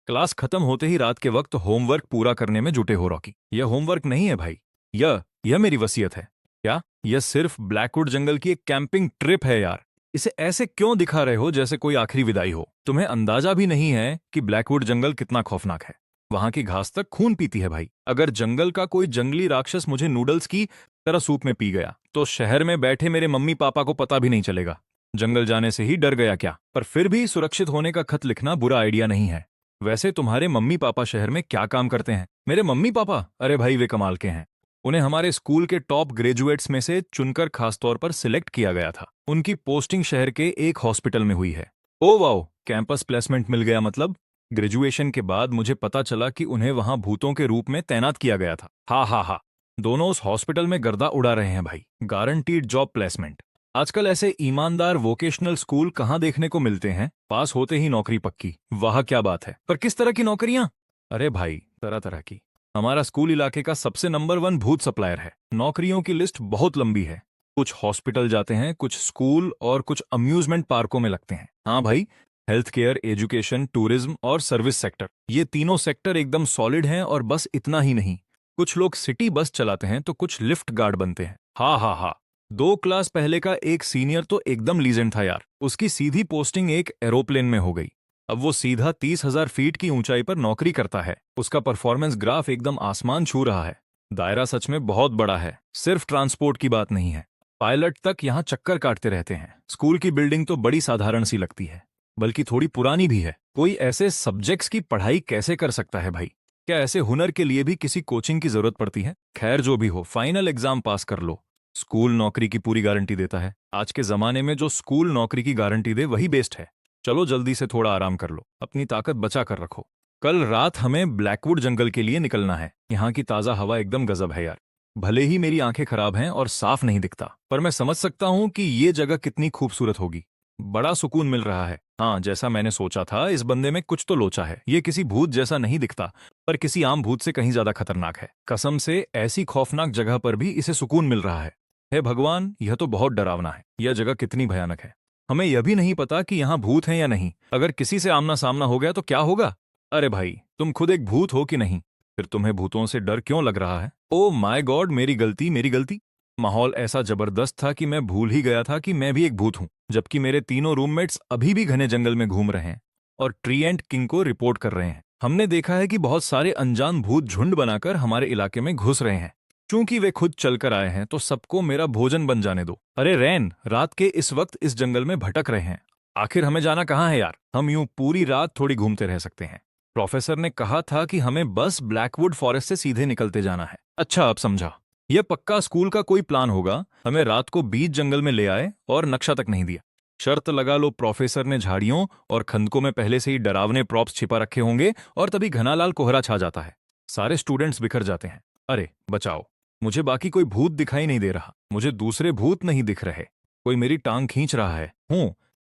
क्लास खत्म होते ही रात के वक्त होमवर्क पूरा करने में जुटे हो रॉकी। यह होमवर्क नहीं है भाई, यह मेरी वसीयत है। क्या? यह सिर्फ ब्लैकवुड जंगल की एक कैंपिंग ट्रिप है यार। इसे ऐसे क्यों दिखा रहे हो जैसे कोई आखिरी विदाई हो? तुम्हें अंदाजा भी नहीं है कि ब्लैकवुड जंगल कितना खौफनाक है। वहां की घास तक खून पीती है भाई। अगर जंगल का कोई जंगली राक्षस मुझे नूडल्स की तरह सूप में पी गया तो शहर में बैठे मेरे मम्मी पापा को पता भी नहीं चलेगा। जंगल जाने से ही डर गया क्या? पर फिर भी सुरक्षित होने का खत लिखना बुरा आइडिया नहीं है। वैसे तुम्हारे मम्मी पापा शहर में क्या काम करते हैं? मेरे मम्मी पापा, अरे भाई वे कमाल के हैं। उन्हें हमारे स्कूल के टॉप ग्रेजुएट्स में से चुनकर खासतौर पर सिलेक्ट किया गया था। उनकी पोस्टिंग शहर के एक हॉस्पिटल में हुई है। ओ वाओ, कैंपस प्लेसमेंट मिल गया मतलब? ग्रेजुएशन के बाद मुझे पता चला कि उन्हें वहां भूतों के रूप में तैनात किया गया था। हा हा हा, दोनों उस हॉस्पिटल में गर्दा उड़ा रहे हैं भाई। Guaranteed job placement. आजकल ऐसे ईमानदार वोकेशनल स्कूल कहाँ देखने को मिलते हैं? पास होते ही नौकरी पक्की। वाह क्या बात है। पर किस तरह की नौकरियां? अरे भाई, तरह तरह की। हमारा स्कूल इलाके का सबसे नंबर 1 भूत सप्लायर है। नौकरियों की लिस्ट बहुत लंबी है। कुछ हॉस्पिटल जाते हैं, कुछ स्कूल और कुछ अम्यूजमेंट पार्कों में लगते हैं। हाँ भाई, हेल्थ केयर, एजुकेशन, टूरिज्म और सर्विस सेक्टर, ये तीनों सेक्टर एकदम सॉलिड हैं। और बस इतना ही नहीं, कुछ लोग सिटी बस चलाते हैं तो कुछ लिफ्ट गार्ड बनते हैं। हा हा हा, 2 क्लास पहले का एक सीनियर तो एकदम लीजेंड था यार। उसकी सीधी पोस्टिंग एक एरोप्लेन में हो गई। अब वो सीधा 30,000 फीट की ऊंचाई पर नौकरी करता है। उसका परफॉर्मेंस ग्राफ एकदम आसमान छू रहा है। दायरा सच में बहुत बड़ा है, सिर्फ ट्रांसपोर्ट की बात नहीं है। पायलट तक यहाँ चक्कर काटते रहते हैं। स्कूल की बिल्डिंग तो बड़ी साधारण सी लगती है, बल्कि थोड़ी पुरानी भी है। कोई ऐसे सब्जेक्ट्स की पढ़ाई कैसे कर सकता है भाई? क्या ऐसे हुनर के लिए भी किसी कोचिंग की जरूरत पड़ती है? खैर जो भी हो, फाइनल एग्जाम पास कर लो। स्कूल नौकरी की पूरी गारंटी देता है। आज के जमाने में जो स्कूल नौकरी की गारंटी दे वही बेस्ट है। चलो जल्दी से थोड़ा आराम कर लो, अपनी ताकत बचा कर रखो। कल रात हमें ब्लैकवुड जंगल के लिए निकलना है। यहाँ की ताजा हवा एकदम गजब है यार। भले ही मेरी आंखें खराब हैं और साफ नहीं दिखता, पर मैं समझ सकता हूँ कि ये जगह कितनी खूबसूरत होगी। बड़ा सुकून मिल रहा है। हाँ, जैसा मैंने सोचा था, इस बंदे में कुछ तो लोचा है। ये किसी भूत जैसा नहीं दिखता, पर किसी आम भूत से कहीं ज्यादा खतरनाक है। कसम से, ऐसी खौफनाक जगह पर भी इसे सुकून मिल रहा है। हे भगवान, यह तो बहुत डरावना है। यह जगह कितनी भयानक है। हमें यह भी नहीं पता कि यहाँ भूत हैं या नहीं। अगर किसी से आमना सामना हो गया तो क्या होगा? अरे भाई, तुम खुद एक भूत हो कि नहीं? फिर तुम्हें भूतों से डर क्यों लग रहा है? ओ माय गॉड, मेरी गलती मेरी गलती। माहौल ऐसा जबरदस्त था कि मैं भूल ही गया था कि मैं भी एक भूत हूं। जबकि मेरे तीनों रूममेट्स अभी भी घने जंगल में घूम रहे हैं और ट्री एंड किंग को रिपोर्ट कर रहे हैं। हमने देखा है कि बहुत सारे अनजान भूत झुंड बनाकर हमारे इलाके में घुस रहे हैं। चूंकि वे खुद चलकर आए हैं तो सबको मेरा भोजन बन जाने दो। अरे रैन, रात के इस वक्त इस जंगल में भटक रहे हैं। आखिर हमें जाना कहाँ है यार? हम यूं पूरी रात थोड़ी घूमते रह सकते हैं। प्रोफेसर ने कहा था कि हमें बस ब्लैकवुड फॉरेस्ट से सीधे निकलते जाना है। अच्छा, अब समझा। यह पक्का स्कूल का कोई प्लान होगा। हमें रात को बीच जंगल में ले आए और नक्शा तक नहीं दिया। शर्त लगा लो, प्रोफेसर ने झाड़ियों और खंदकों में पहले से ही डरावने प्रॉप्स छिपा रखे होंगे और तभी घना लाल कोहरा छा जाता है। सारे स्टूडेंट्स बिखर जाते हैं। अरे बचाओ, मुझे बाकी कोई भूत दिखाई नहीं दे रहा। मुझे दूसरे भूत नहीं दिख रहे। कोई मेरी टांग खींच रहा है।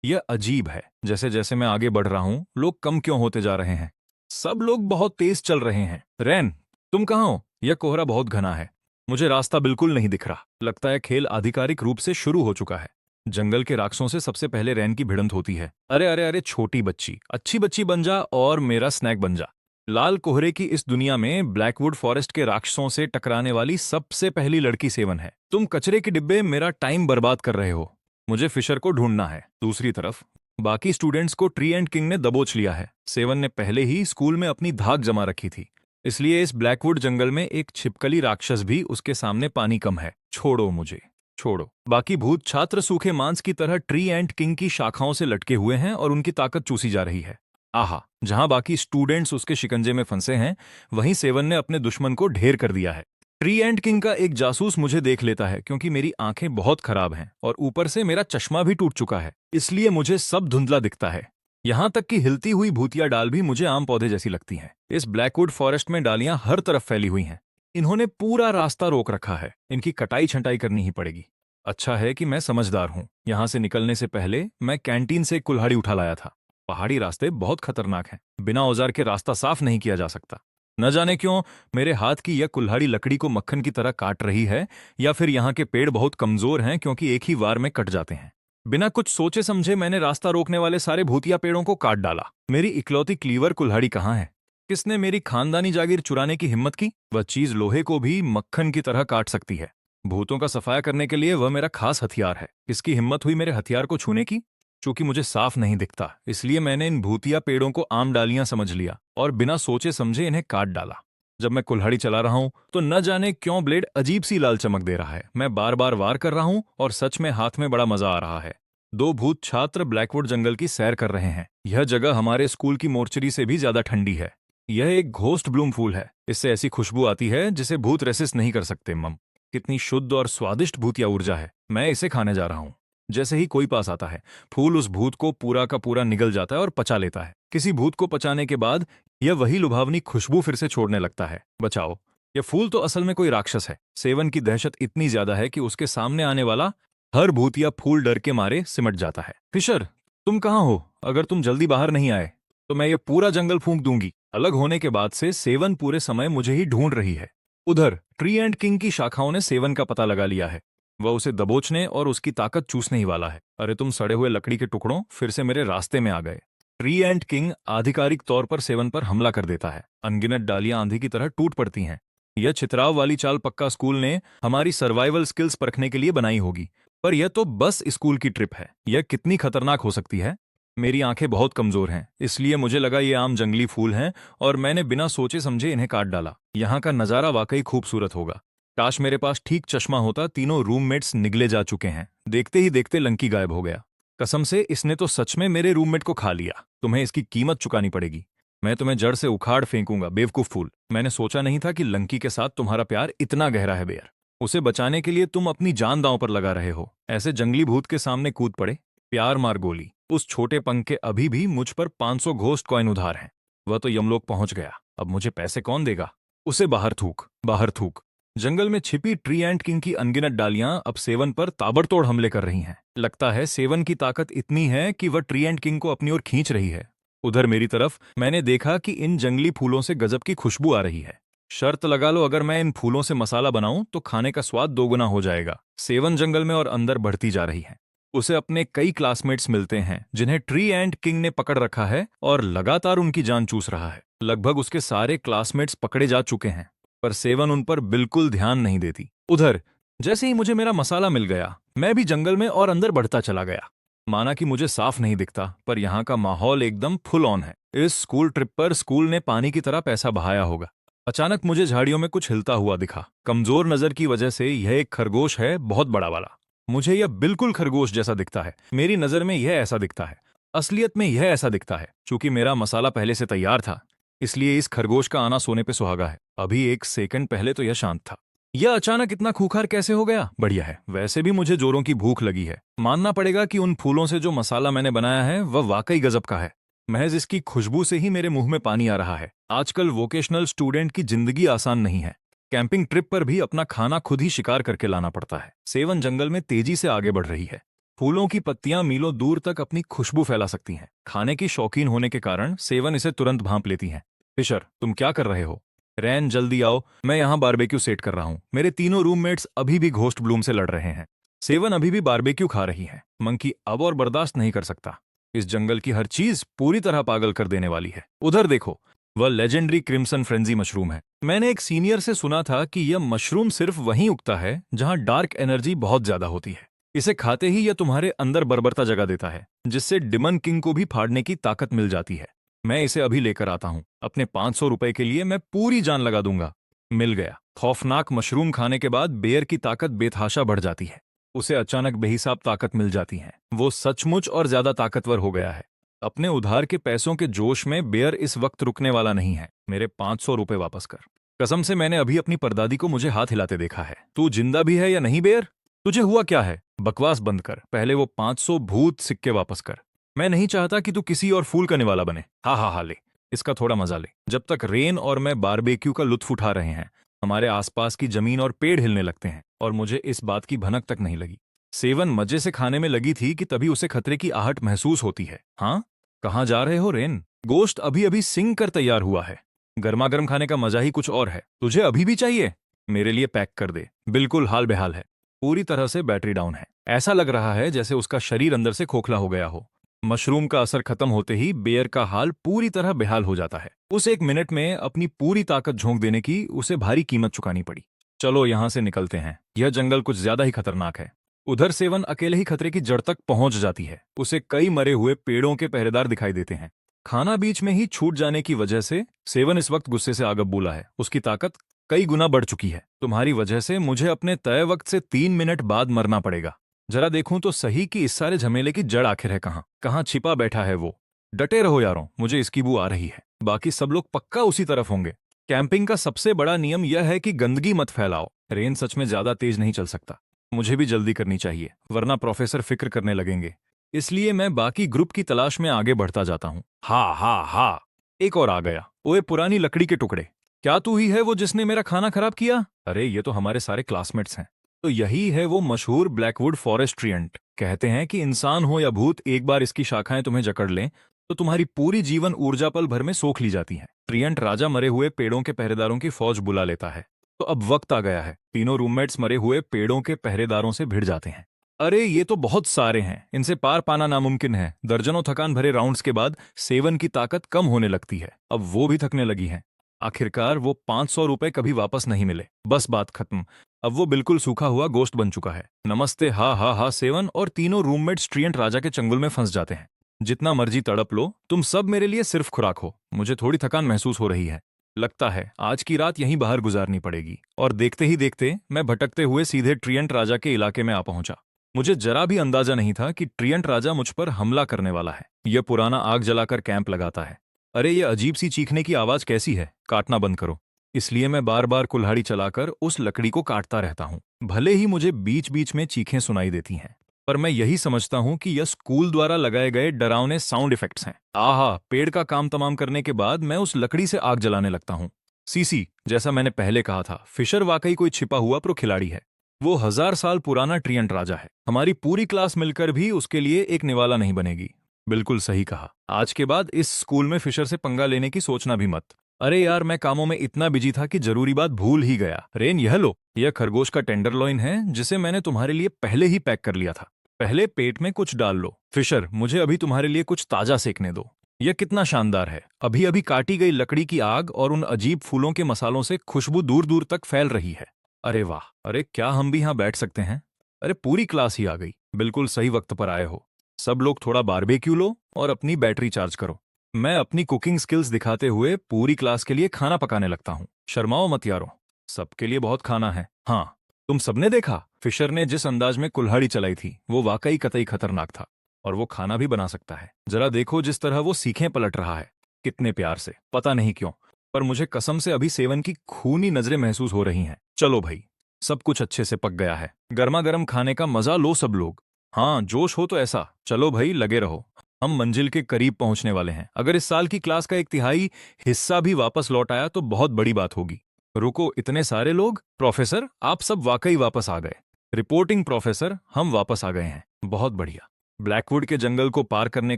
यह अजीब है। जैसे जैसे मैं आगे बढ़ रहा हूं, लोग कम क्यों होते जा रहे हैं? सब लोग बहुत तेज चल रहे हैं। रैन, तुम कहाँ हो? यह कोहरा बहुत घना है, मुझे रास्ता बिल्कुल नहीं दिख रहा। लगता है खेल आधिकारिक रूप से शुरू हो चुका है। जंगल के राक्षसों से सबसे पहले रैन की भिड़ंत होती है। अरे अरे अरे, छोटी बच्ची, अच्छी बच्ची बन जा और मेरा स्नैक बन जा। लाल कोहरे की इस दुनिया में ब्लैकवुड फॉरेस्ट के राक्षसों से टकराने वाली सबसे पहली लड़की सेवन है। तुम कचरे के डिब्बे मेरा टाइम बर्बाद कर रहे हो। मुझे फिशर को ढूंढना है। दूसरी तरफ बाकी स्टूडेंट्स को ट्री एंड किंग ने दबोच लिया है। सेवन ने पहले ही स्कूल में अपनी धाक जमा रखी थी, इसलिए इस ब्लैकवुड जंगल में एक छिपकली राक्षस भी उसके सामने पानी कम है। छोड़ो मुझे, छोड़ो। बाकी भूत छात्र सूखे मांस की तरह ट्री एंड किंग की शाखाओं से लटके हुए हैं और उनकी ताकत चूसी जा रही है। आहा, जहां बाकी स्टूडेंट्स उसके शिकंजे में फंसे हैं, वहीं सेवन ने अपने दुश्मन को ढेर कर दिया है। ट्री एंड किंग का एक जासूस मुझे देख लेता है क्योंकि मेरी आंखें बहुत खराब हैं और ऊपर से मेरा चश्मा भी टूट चुका है, इसलिए मुझे सब धुंधला दिखता है। यहां तक कि हिलती हुई भूतिया डाल भी मुझे आम पौधे जैसी लगती हैं। इस ब्लैकवुड फॉरेस्ट में डालियां हर तरफ फैली हुई हैं। इन्होंने पूरा रास्ता रोक रखा है। इनकी कटाई छंटाई करनी ही पड़ेगी। अच्छा है कि मैं समझदार हूं। यहां से निकलने से पहले मैं कैंटीन से एक कुल्हाड़ी उठा लाया था। पहाड़ी रास्ते बहुत खतरनाक हैं। बिना औजार के रास्ता साफ नहीं किया जा सकता। न जाने क्यों मेरे हाथ की यह कुल्हाड़ी लकड़ी को मक्खन की तरह काट रही है, या फिर यहाँ के पेड़ बहुत कमजोर हैं क्योंकि एक ही वार में कट जाते हैं। बिना कुछ सोचे समझे मैंने रास्ता रोकने वाले सारे भूतिया पेड़ों को काट डाला। मेरी इकलौती क्लीवर कुल्हाड़ी कहाँ है? किसने मेरी खानदानी जागीर चुराने की हिम्मत की? वह चीज लोहे को भी मक्खन की तरह काट सकती है। भूतों का सफाया करने के लिए वह मेरा खास हथियार है। किसकी हिम्मत हुई मेरे हथियार को छूने की? चूंकि मुझे साफ नहीं दिखता, इसलिए मैंने इन भूतिया पेड़ों को आम डालियां समझ लिया और बिना सोचे समझे इन्हें काट डाला। जब मैं कुल्हाड़ी चला रहा हूं तो न जाने क्यों ब्लेड अजीब सी लाल चमक दे रहा है। मैं बार बार वार कर रहा हूं और सच में हाथ में बड़ा मजा आ रहा है। दो भूत छात्र ब्लैकवुड जंगल की सैर कर रहे हैं। यह जगह हमारे स्कूल की मोर्चरी से भी ज्यादा ठंडी है। यह एक घोस्ट ब्लूम फूल है। इससे ऐसी खुशबू आती है जिसे भूत रेसिस्ट नहीं कर सकते। मम, कितनी शुद्ध और स्वादिष्ट भूतिया ऊर्जा है। मैं इसे खाने जा रहा हूं। जैसे ही कोई पास आता है, फूल उस भूत को पूरा का पूरा निगल जाता है और पचा लेता है। किसी भूत को पचाने के बाद यह वही लुभावनी खुशबू फिर से छोड़ने लगता है। बचाओ, यह फूल तो असल में कोई राक्षस है। सेवन की दहशत इतनी ज्यादा है कि उसके सामने आने वाला हर भूतिया फूल डर के मारे सिमट जाता है। फिशर, तुम कहाँ हो? अगर तुम जल्दी बाहर नहीं आए तो मैं ये पूरा जंगल फूंक दूंगी। अलग होने के बाद से सेवन पूरे समय मुझे ही ढूंढ रही है। उधर ट्री एंड किंग की शाखाओं ने सेवन का पता लगा लिया है। वह उसे दबोचने और उसकी ताकत चूसने ही वाला है। अरे तुम सड़े हुए लकड़ी के टुकड़ों, फिर से मेरे रास्ते में आ गए। ट्री एंड किंग आधिकारिक तौर पर सेवन पर हमला कर देता है। अनगिनत डालियां आंधी की तरह टूट पड़ती हैं। यह छितराव वाली चाल पक्का स्कूल ने हमारी सर्वाइवल स्किल्स परखने के लिए बनाई होगी। पर यह तो बस स्कूल की ट्रिप है। यह कितनी खतरनाक हो सकती है? मेरी आंखें बहुत कमजोर हैं, इसलिए मुझे लगा ये आम जंगली फूल हैं और मैंने बिना सोचे समझे इन्हें काट डाला। यहाँ का नजारा वाकई खूबसूरत होगा। काश मेरे पास ठीक चश्मा होता। तीनों रूममेट्स निगले जा चुके हैं। देखते ही देखते लंकी गायब हो गया। कसम से, इसने तो सच में मेरे रूममेट को खा लिया। तुम्हें इसकी कीमत चुकानी पड़ेगी। मैं तुम्हें जड़ से उखाड़ फेंकूंगा, बेवकूफ फूल। मैंने सोचा नहीं था कि लंकी के साथ तुम्हारा प्यार इतना गहरा है बेयर। उसे बचाने के लिए तुम अपनी जान दांव पर लगा रहे हो। ऐसे जंगली भूत के सामने कूद पड़े। प्यार मार गोली। उस छोटे पंख के अभी भी मुझ पर 500 घोस्ट कॉइन उधार हैं। वह तो यमलोक पहुंच गया। अब मुझे पैसे कौन देगा? उसे बाहर थूक, बाहर थूक। जंगल में छिपी ट्री एंड किंग की अनगिनत डालियां अब सेवन पर ताबड़तोड़ हमले कर रही हैं। लगता है सेवन की ताकत इतनी है कि वह ट्री एंड किंग को अपनी ओर खींच रही है। उधर मेरी तरफ मैंने देखा कि इन जंगली फूलों से गजब की खुशबू आ रही है। शर्त लगा लो, अगर मैं इन फूलों से मसाला बनाऊं तो खाने का स्वाद दोगुना हो जाएगा। सेवन जंगल में और अंदर बढ़ती जा रही है। उसे अपने कई क्लासमेट्स मिलते हैं जिन्हें ट्री एंड किंग ने पकड़ रखा है और लगातार उनकी जान चूस रहा है। लगभग उसके सारे क्लासमेट्स पकड़े जा चुके हैं, पर सेवन उन पर बिल्कुल ध्यान नहीं देती। उधर जैसे ही मुझे मेरा मसाला मिल गया, मैं भी जंगल में और अंदर बढ़ता चला गया। माना कि मुझे साफ नहीं दिखता, पर यहाँ का माहौल एकदम फुल ऑन है। इस स्कूल ट्रिप पर स्कूल ने पानी की तरह पैसा बहाया होगा। अचानक मुझे झाड़ियों में कुछ हिलता हुआ दिखा। कमजोर नजर की वजह से यह एक खरगोश है, बहुत बड़ा वाला। मुझे यह बिल्कुल खरगोश जैसा दिखता है। मेरी नजर में यह ऐसा दिखता है। असलियत में यह ऐसा दिखता है। चूंकि मेरा मसाला पहले से तैयार था, इसलिए इस खरगोश का आना सोने पे सुहागा है। अभी एक सेकंड पहले तो यह शांत था। यह अचानक इतना खूंखार कैसे हो गया? बढ़िया है। वैसे भी मुझे जोरों की भूख लगी है। मानना पड़ेगा कि उन फूलों से जो मसाला मैंने बनाया है वह वाकई गजब का है। महज इसकी खुशबू से ही मेरे मुंह में पानी आ रहा है। आजकल वोकेशनल स्टूडेंट की जिंदगी आसान नहीं है। कैंपिंग ट्रिप पर भी अपना खाना खुद ही शिकार करके लाना पड़ता है। सेवन जंगल में तेजी से आगे बढ़ रही है। फूलों की पत्तियां मीलों दूर तक अपनी खुशबू फैला सकती हैं। खाने की शौकीन होने के कारण सेवन इसे तुरंत भांप लेती हैं। फिशर, तुम क्या कर रहे हो? रैन, जल्दी आओ, मैं यहाँ बारबेक्यू सेट कर रहा हूँ। मेरे तीनों रूममेट्स अभी भी घोस्ट ब्लूम से लड़ रहे हैं। सेवन अभी भी बारबेक्यू खा रही है। मंकी अब और बर्दाश्त नहीं कर सकता। इस जंगल की हर चीज पूरी तरह पागल कर देने वाली है। उधर देखो, वह लेजेंडरी क्रिम्सन फ्रेंजी मशरूम है। मैंने एक सीनियर से सुना था कि यह मशरूम सिर्फ वहीं उगता है जहां डार्क एनर्जी बहुत ज्यादा होती है। इसे खाते ही यह तुम्हारे अंदर बर्बरता जगा देता है, जिससे डिमन किंग को भी फाड़ने की ताकत मिल जाती है। मैं इसे अभी लेकर आता हूं। अपने 500 रुपए के लिए मैं पूरी जान लगा दूंगा। मिल गया। खौफनाक मशरूम खाने के बाद बेयर की ताकत बेतहाशा बढ़ जाती है। उसे अचानक बेहिसाब ताकत मिल जाती है। वो सचमुच और ज्यादा ताकतवर हो गया है। अपने उधार के पैसों के जोश में बेयर इस वक्त रुकने वाला नहीं है। मेरे 500 रुपए वापस कर। कसम से, मैंने अभी अपनी परदादी को मुझे हाथ हिलाते देखा है। तू जिंदा भी है या नहीं बेयर? तुझे हुआ क्या है? बकवास बंद कर। पहले वो 500 भूत सिक्के वापस कर। मैं नहीं चाहता कि तू किसी और फूल का निवाला बने। हा हा हा, ले इसका थोड़ा मजा ले। जब तक रेन और मैं बारबेक्यू का लुत्फ उठा रहे हैं, हमारे आसपास की जमीन और पेड़ हिलने लगते हैं, और मुझे इस बात की भनक तक नहीं लगी। सेवन मजे से खाने में लगी थी कि तभी उसे खतरे की आहट महसूस होती है। हाँ, कहाँ जा रहे हो रेन? गोश्त अभी अभी सिंग कर तैयार हुआ है। गर्मा गर्म खाने का मजा ही कुछ और है। तुझे अभी भी चाहिए? मेरे लिए पैक कर दे। बिल्कुल हाल बेहाल है, पूरी तरह से बैटरी डाउन है। ऐसा लग रहा है जैसे उसका शरीर अंदर से खोखला हो गया हो। मशरूम का असर खत्म होते ही बेयर का हाल पूरी तरह बेहाल हो जाता है। उस एक मिनट में अपनी पूरी ताकत झोंक देने की उसे भारी कीमत चुकानी पड़ी। चलो यहाँ से निकलते हैं, यह जंगल कुछ ज्यादा ही खतरनाक है। उधर सेवन अकेले ही खतरे की जड़ तक पहुंच जाती है। उसे कई मरे हुए पेड़ों के पहरेदार दिखाई देते हैं। खाना बीच में ही छूट जाने की वजह से सेवन इस वक्त गुस्से से आग बबूला है। उसकी ताकत कई गुना बढ़ चुकी है। तुम्हारी वजह से मुझे अपने तय वक्त से 3 मिनट बाद मरना पड़ेगा। जरा देखूं तो सही कि इस सारे झमेले की जड़ आखिर है कहाँ। कहाँ छिपा बैठा है वो। डटे रहो यारों, मुझे इसकी बू आ रही है। बाकी सब लोग पक्का उसी तरफ होंगे। कैंपिंग का सबसे बड़ा नियम यह है कि गंदगी मत फैलाओ। रेन सच में ज्यादा तेज नहीं चल सकता। मुझे भी जल्दी करनी चाहिए, वरना प्रोफेसर फिक्र करने लगेंगे। इसलिए मैं बाकी ग्रुप की तलाश में आगे बढ़ता जाता हूँ। हा हा हा, एक और आ गया। ओए पुरानी लकड़ी के टुकड़े, क्या तू ही है वो जिसने मेरा खाना खराब किया? अरे ये तो हमारे सारे क्लासमेट्स हैं। तो यही है वो मशहूर ब्लैकवुड फॉरेस्ट ट्रियंट। कहते हैं कि इंसान हो या भूत, एक बार इसकी शाखाएं तुम्हें जकड़ लें तो तुम्हारी पूरी जीवन ऊर्जा पल भर में सोख ली जाती है। ट्रियंट राजा मरे हुए पेड़ों के पहरेदारों की फौज बुला लेता है। तो अब वक्त आ गया है, तीनों रूममेट्स मरे हुए पेड़ों के पहरेदारों से भिड़ जाते हैं। अरे ये तो बहुत सारे हैं, इनसे पार पाना नामुमकिन है। दर्जनों थकान भरे राउंड्स के बाद सेवन की ताकत कम होने लगती है। अब वो भी थकने लगी है। आखिरकार वो 500 रुपए कभी वापस नहीं मिले। बस बात खत्म। अब वो बिल्कुल सूखा हुआ गोश्त बन चुका है। नमस्ते हा हा हा सेवन और तीनों रूममेट्स ट्रियंट राजा के चंगुल में फंस जाते हैं। जितना मर्जी तड़प लो, तुम सब मेरे लिए सिर्फ खुराक हो। मुझे थोड़ी थकान महसूस हो रही है। लगता है आज की रात यहीं बाहर गुजारनी पड़ेगी। और देखते ही देखते मैं भटकते हुए सीधे ट्रियंट राजा के इलाके में आ पहुंचा। मुझे जरा भी अंदाजा नहीं था कि ट्रियंट राजा मुझ पर हमला करने वाला है। यह पुराना आग जलाकर कैंप लगाता है। अरे ये अजीब सी चीखने की आवाज कैसी है? काटना बंद करो। इसलिए मैं बार बार कुल्हाड़ी चलाकर उस लकड़ी को काटता रहता हूँ। भले ही मुझे बीच बीच में चीखें सुनाई देती हैं, पर मैं यही समझता हूँ कि यह स्कूल द्वारा लगाए गए डरावने साउंड इफेक्ट्स हैं। आहा, पेड़ का काम तमाम करने के बाद मैं उस लकड़ी से आग जलाने लगता हूँ। सीसी, जैसा मैंने पहले कहा था, फिशर वाकई कोई छिपा हुआ प्रो खिलाड़ी है। वो 1000 साल पुराना ट्रियंट राजा है। हमारी पूरी क्लास मिलकर भी उसके लिए एक निवाला नहीं बनेगी। बिल्कुल सही कहा। आज के बाद इस स्कूल में फिशर से पंगा लेने की सोचना भी मत। अरे यार, मैं कामों में इतना बिजी था कि जरूरी बात भूल ही गया। रेन, यह लो। यह खरगोश का टेंडरलॉइन है जिसे मैंने तुम्हारे लिए पहले ही पैक कर लिया था। पहले पेट में कुछ डाल लो। फिशर, मुझे अभी तुम्हारे लिए कुछ ताजा सेकने दो। यह कितना शानदार है। अभी अभी काटी गई लकड़ी की आग और उन अजीब फूलों के मसालों से खुशबू दूर दूर तक फैल रही है। अरे वाह! अरे क्या हम भी यहाँ बैठ सकते हैं? अरे पूरी क्लास ही आ गई। बिल्कुल सही वक्त पर आए हो। सब लोग थोड़ा बारबेक्यू लो और अपनी बैटरी चार्ज करो। मैं अपनी कुकिंग स्किल्स दिखाते हुए पूरी क्लास के लिए खाना पकाने लगता हूँ। शर्माओ मत यारो, सबके लिए बहुत खाना है। हाँ, तुम सबने देखा फिशर ने जिस अंदाज में कुल्हाड़ी चलाई थी, वो वाकई कतई खतरनाक था। और वो खाना भी बना सकता है। जरा देखो जिस तरह वो सीखें पलट रहा है, कितने प्यार से। पता नहीं क्यों, पर मुझे कसम से अभी सेवन की खूनी नजरें महसूस हो रही हैं। चलो भाई, सब कुछ अच्छे से पक गया है। गर्मा गर्म खाने का मजा लो सब लोग। हाँ, जोश हो तो ऐसा। चलो भाई, लगे रहो। हम मंजिल के करीब पहुंचने वाले हैं। अगर इस साल की क्लास का 1/3 हिस्सा भी वापस लौट आया तो बहुत बड़ी बात होगी। रुको, इतने सारे लोग? प्रोफेसर, आप सब वाकई वापस आ गए। रिपोर्टिंग प्रोफेसर, हम वापस आ गए हैं। बहुत बढ़िया। ब्लैकवुड के जंगल को पार करने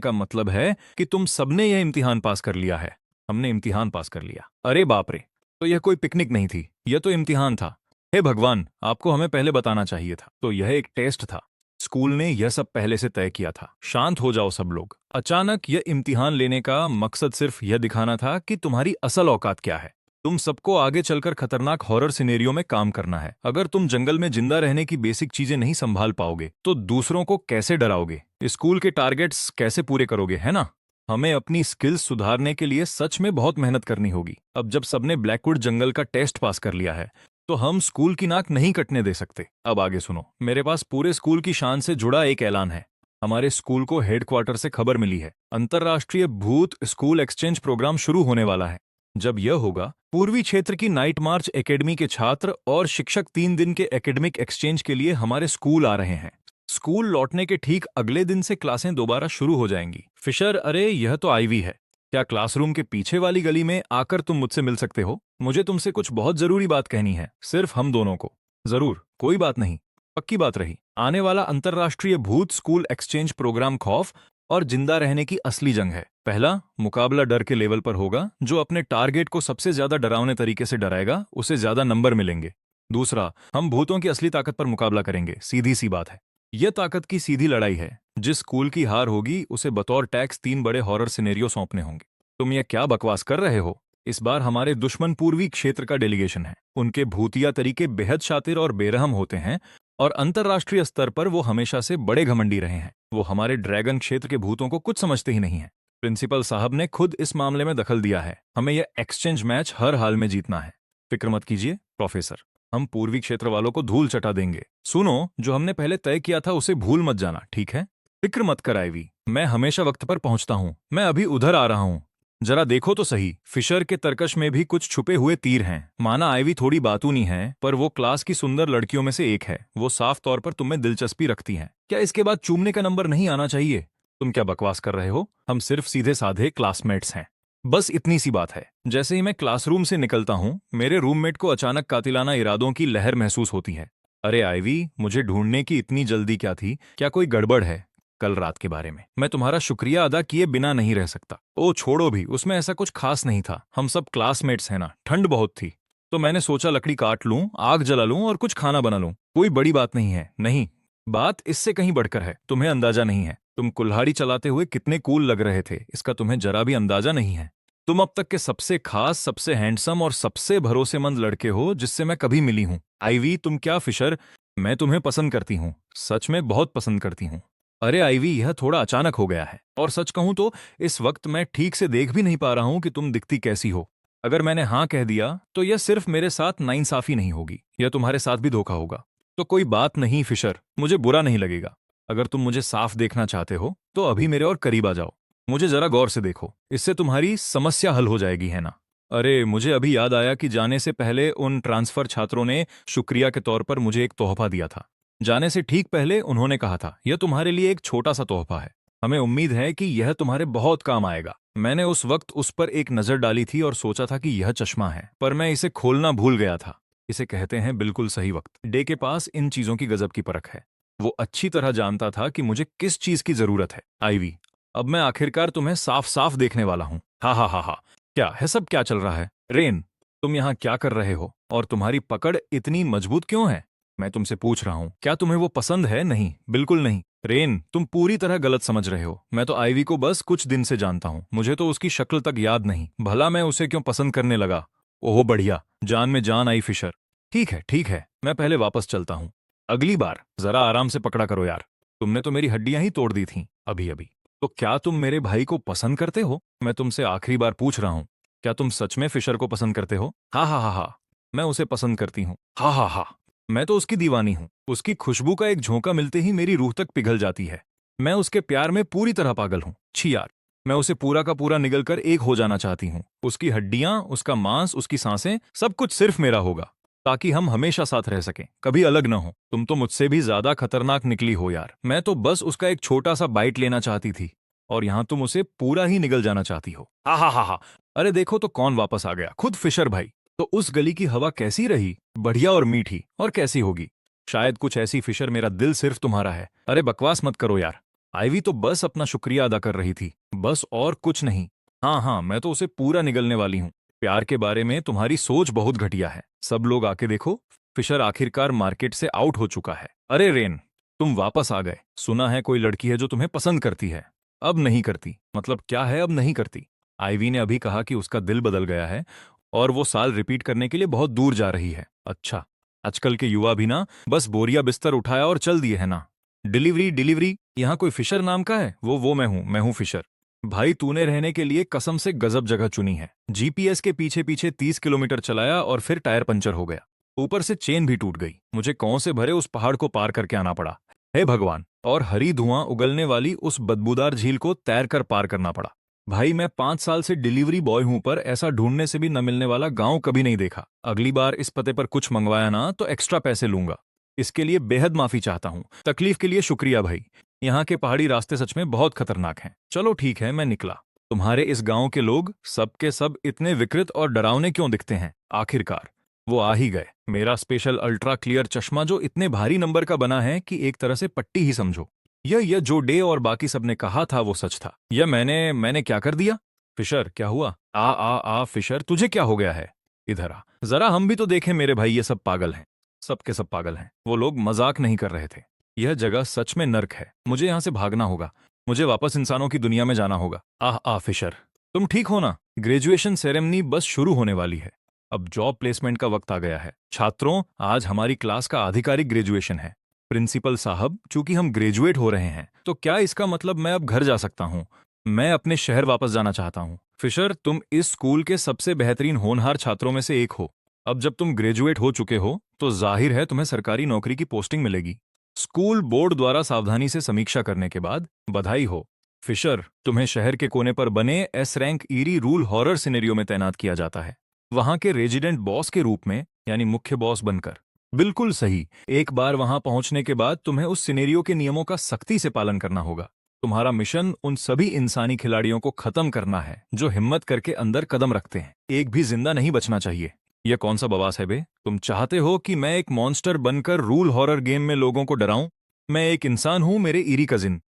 का मतलब है कि तुम सबने यह इम्तिहान पास कर लिया है। हमने इम्तिहान पास कर लिया? अरे बाप रे! तो यह कोई पिकनिक नहीं थी, यह तो इम्तिहान था। हे भगवान, आपको हमें पहले बताना चाहिए था। तो यह एक टेस्ट था। स्कूल ने यह सब पहले से तय किया था। शांत हो जाओ सब लोग। अचानक यह इम्तिहान लेने का मकसद सिर्फ यह दिखाना था कि तुम्हारी असल औकात क्या है। तुम सबको आगे चलकर खतरनाक हॉरर सिनेरियो में काम करना है। अगर तुम जंगल में जिंदा रहने की बेसिक चीजें नहीं संभाल पाओगे तो दूसरों को कैसे डराओगे? स्कूल के टारगेट्स कैसे पूरे करोगे, है ना? हमें अपनी स्किल्स सुधारने के लिए सच में बहुत मेहनत करनी होगी। अब जब सबने ब्लैकवुड जंगल का टेस्ट पास कर लिया है तो हम स्कूल की नाक नहीं कटने दे सकते। अब आगे सुनो, मेरे पास पूरे स्कूल की शान से जुड़ा एक ऐलान है। हमारे स्कूल को हेडक्वार्टर से खबर मिली है। अंतर्राष्ट्रीय भूत स्कूल एक्सचेंज प्रोग्राम शुरू होने वाला है। जब यह होगा, पूर्वी क्षेत्र की नाइट मार्च एकेडमी के छात्र और शिक्षक 3 दिन के एकेडमिक एक्सचेंज के लिए हमारे स्कूल आ रहे हैं। स्कूल लौटने के ठीक अगले दिन से क्लासें दोबारा शुरू हो जाएंगी। फिशर, अरे यह तो आईवी है। क्या क्लासरूम के पीछे वाली गली में आकर तुम मुझसे मिल सकते हो? मुझे तुमसे कुछ बहुत जरूरी बात कहनी है, सिर्फ हम दोनों को। जरूर, कोई बात नहीं, पक्की बात रही। आने वाला अंतर्राष्ट्रीय भूत स्कूल एक्सचेंज प्रोग्राम खौफ और जिंदा रहने की असली जंग है। पहला, मुकाबला डर के लेवल पर होगा। जो अपने टारगेट को सबसे ज्यादा डरावने तरीके से डराएगा उसे ज्यादा नंबर मिलेंगे। दूसरा, हम भूतों की असली ताकत पर मुकाबला करेंगे। सीधी सी बात है, यह ताकत की सीधी लड़ाई है। जिस स्कूल की हार होगी उसे बतौर टैक्स 3 बड़े हॉरर सिनेरियो सौंपने होंगे। तुम यह क्या बकवास कर रहे हो? इस बार हमारे दुश्मन पूर्वी क्षेत्र का डेलीगेशन है। उनके भूतिया तरीके बेहद शातिर और बेरहम होते हैं, और अंतर्राष्ट्रीय स्तर पर वो हमेशा से बड़े घमंडी रहे हैं। वो हमारे ड्रैगन क्षेत्र के भूतों को कुछ समझते ही नहीं है। प्रिंसिपल साहब ने खुद इस मामले में दखल दिया है। हमें यह एक्सचेंज मैच हर हाल में जीतना है। फिक्र मत कीजिए प्रोफेसर, हम पूर्वी क्षेत्र वालों को धूल चटा देंगे। सुनो, जो हमने पहले तय किया था उसे भूल मत जाना, ठीक है? फिक्र मत कर आईवी, मैं हमेशा वक्त पर पहुंचता हूं। मैं अभी उधर आ रहा हूं। जरा देखो तो सही, फिशर के तरकश में भी कुछ छुपे हुए तीर हैं। माना आईवी थोड़ी बातूनी है, पर वो क्लास की सुंदर लड़कियों में से एक है। वो साफ तौर पर तुम में दिलचस्पी रखती हैं। क्या इसके बाद चूमने का नंबर नहीं आना चाहिए? तुम क्या बकवास कर रहे हो? हम सिर्फ सीधे साधे क्लासमेट्स हैं। बस इतनी सी बात है। जैसे ही मैं क्लासरूम से निकलता हूं, मेरे रूममेट को अचानक कातिलाना इरादों की लहर महसूस होती है। अरे आईवी, मुझे ढूंढने की इतनी जल्दी क्या थी? क्या कोई गड़बड़ है? कल रात के बारे में मैं तुम्हारा शुक्रिया अदा किए बिना नहीं रह सकता। ओ छोड़ो भी, उसमें ऐसा कुछ खास नहीं था। हम सब क्लासमेट्स हैं ना। ठंड बहुत थी तो मैंने सोचा लकड़ी काट लूं, आग जला लूं और कुछ खाना बना लूं। कोई बड़ी बात नहीं है। नहीं, बात इससे कहीं बढ़कर है। तुम्हें अंदाजा नहीं है। तुम कुल्हाड़ी चलाते हुए कितने कूल लग रहे थे, इसका तुम्हें जरा भी अंदाजा नहीं है। तुम अब तक के सबसे खास, सबसे हैंडसम और सबसे भरोसेमंद लड़के हो जिससे मैं कभी मिली हूं। आईवी, तुम क्या फिशर, मैं तुम्हें पसंद करती हूं। सच में बहुत पसंद करती हूं। अरे आईवी, यह थोड़ा अचानक हो गया है, और सच कहूं तो इस वक्त मैं ठीक से देख भी नहीं पा रहा हूं कि तुम दिखती कैसी हो। अगर मैंने हाँ कह दिया तो यह सिर्फ मेरे साथ नाइंसाफी नहीं होगी, यह तुम्हारे साथ भी धोखा होगा। तो कोई बात नहीं फिशर, मुझे बुरा नहीं लगेगा। अगर तुम मुझे साफ देखना चाहते हो तो अभी मेरे और करीब आ जाओ। मुझे जरा गौर से देखो, इससे तुम्हारी समस्या हल हो जाएगी, है ना? अरे मुझे अभी याद आया कि जाने से पहले उन ट्रांसफर छात्रों ने शुक्रिया के तौर पर मुझे एक तोहफा दिया था। जाने से ठीक पहले उन्होंने कहा था, यह तुम्हारे लिए एक छोटा सा तोहफा है। हमें उम्मीद है कि यह तुम्हारे बहुत काम आएगा। मैंने उस वक्त उस पर एक नजर डाली थी और सोचा था कि यह चश्मा है, पर मैं इसे खोलना भूल गया था। इसे कहते हैं बिल्कुल सही वक्त। डे के पास इन चीजों की गजब की परख है। वो अच्छी तरह जानता था कि मुझे किस चीज की जरूरत है। आईवी, अब मैं आखिरकार तुम्हें साफ साफ देखने वाला हूँ। हा हा हा हा। क्या है सब, क्या चल रहा है? रेन, तुम यहाँ क्या कर रहे हो? और तुम्हारी पकड़ इतनी मजबूत क्यों है? मैं तुमसे पूछ रहा हूँ, क्या तुम्हें वो पसंद है? नहीं, बिल्कुल नहीं। रेन, तुम पूरी तरह गलत समझ रहे हो। मैं तो आईवी को बस कुछ दिन से जानता हूँ। मुझे तो उसकी शक्ल तक याद नहीं। भला मैं उसे क्यों पसंद करने लगा? ओह बढ़िया, जान में जान आई फिशर। ठीक है, मैं पहले वापस चलता हूँ। अगली बार जरा आराम से पकड़ा करो यार। तुमने तो मेरी हड्डियां ही तोड़ दी थीं अभी अभी। तो क्या तुम मेरे भाई को पसंद करते हो? मैं तुमसे आखिरी बार पूछ रहा हूँ, क्या तुम सच में फिशर को पसंद करते हो? हा हा हा हा, मैं उसे पसंद करती हूँ। हा हा हा, मैं तो उसकी दीवानी हूँ। उसकी खुशबू का एक झोंका मिलते ही मेरी रूह तक पिघल जाती है। मैं उसके प्यार में पूरी तरह पागल हूँ। छी यार, मैं उसे पूरा का पूरा निगल कर एक हो जाना चाहती हूँ। उसकी हड्डियां, उसका मांस, उसकी सांसें, सब कुछ सिर्फ मेरा होगा, ताकि हम हमेशा साथ रह सकें, कभी अलग न हो। तुम तो मुझसे भी ज्यादा खतरनाक निकली हो यार। मैं तो बस उसका एक छोटा सा बाइट लेना चाहती थी, और यहाँ तुम उसे पूरा ही निगल जाना चाहती हो। हा हा हा हा। अरे देखो तो कौन वापस आ गया, खुद फिशर भाई। तो उस गली की हवा कैसी रही? बढ़िया और मीठी। और कैसी होगी? शायद कुछ ऐसी फिशर, मेरा दिल सिर्फ तुम्हारा है। अरे बकवास मत करो यार। आईवी तो बस अपना शुक्रिया अदा कर रही थी, बस और कुछ नहीं। हाँ हाँ, मैं तो उसे पूरा निगलने वाली हूँ। प्यार के बारे में तुम्हारी सोच बहुत घटिया है। सब लोग आके देखो, फिशर आखिरकार मार्केट से आउट हो चुका है। अरे रेन, तुम वापस आ गए। सुना है कोई लड़की है जो तुम्हें पसंद करती है। अब नहीं करती? मतलब क्या है अब नहीं करती? आईवी ने अभी कहा कि उसका दिल बदल गया है और वो साल रिपीट करने के लिए बहुत दूर जा रही है। अच्छा, आजकल के युवा भी ना बस बोरिया बिस्तर उठाया और चल दिए है ना। डिलीवरी डिलीवरी, यहाँ कोई फिशर नाम का है? वो मैं हूँ फिशर। भाई तूने रहने के लिए कसम से गजब जगह चुनी है। जीपीएस के पीछे पीछे 30 किलोमीटर चलाया और फिर टायर पंचर हो गया। ऊपर से चेन भी टूट गई। मुझे कौन से भरे उस पहाड़ को पार करके आना पड़ा, हे भगवान। और हरी धुआं उगलने वाली उस बदबूदार झील को तैर कर पार करना पड़ा। भाई मैं 5 साल से डिलीवरी बॉय हूं, पर ऐसा ढूंढने से भी न मिलने वाला गांव कभी नहीं देखा। अगली बार इस पते पर कुछ मंगवाया ना तो एक्स्ट्रा पैसे लूंगा। इसके लिए बेहद माफी चाहता हूँ। तकलीफ के लिए शुक्रिया भाई। यहाँ के पहाड़ी रास्ते सच में बहुत खतरनाक हैं। चलो ठीक है, मैं निकला। तुम्हारे इस गांव के लोग सब के सब इतने विकृत और डरावने क्यों दिखते हैं? आखिरकार वो आ ही गए। मेरा स्पेशल अल्ट्रा क्लियर चश्मा जो इतने भारी नंबर का बना है कि एक तरह से पट्टी ही समझो। यह जो डे और बाकी सबने कहा था वो सच था। यह मैंने क्या कर दिया? फिशर, क्या हुआ? आ फिशर, तुझे क्या हो गया है? इधर आ, जरा हम भी तो देखें मेरे भाई, ये सब पागल हैं। सब के सब पागल हैं। वो लोग मजाक नहीं कर रहे थे। यह जगह सच में नर्क है। मुझे यहाँ से भागना होगा। मुझे वापस इंसानों की दुनिया में जाना होगा। फिशर, तुम ठीक हो ना? ग्रेजुएशन सेरेमनी बस शुरू होने वाली है। अब जॉब प्लेसमेंट का वक्त आ गया है। छात्रों, आज हमारी क्लास का आधिकारिक ग्रेजुएशन है। प्रिंसिपल साहब, चूंकि हम ग्रेजुएट हो रहे हैं तो क्या इसका मतलब मैं अब घर जा सकता हूँ? मैं अपने शहर वापस जाना चाहता हूँ। फिशर, तुम इस स्कूल के सबसे बेहतरीन होनहार छात्रों में से एक हो। अब जब तुम ग्रेजुएट हो चुके हो तो जाहिर है तुम्हें सरकारी नौकरी की पोस्टिंग मिलेगी। स्कूल बोर्ड द्वारा सावधानी से समीक्षा करने के बाद बधाई हो। फिशर, तुम्हें शहर के कोने पर बने S rank eerie rule horror scenario में तैनात किया जाता है। वहां के रेजिडेंट बॉस के रूप में, यानी मुख्य बॉस बनकर। बिल्कुल सही। एक बार वहां पहुंचने के बाद तुम्हें उस सिनेरियो के नियमों का सख्ती से पालन करना होगा। तुम्हारा मिशन उन सभी इंसानी खिलाड़ियों को खत्म करना है जो हिम्मत करके अंदर कदम रखते हैं। एक भी जिंदा नहीं बचना चाहिए। यह कौन सा बवास है बे? तुम चाहते हो कि मैं एक मॉन्स्टर बनकर रूल हॉरर गेम में लोगों को डराऊं? मैं एक इंसान हूं मेरे ईरी कजिन।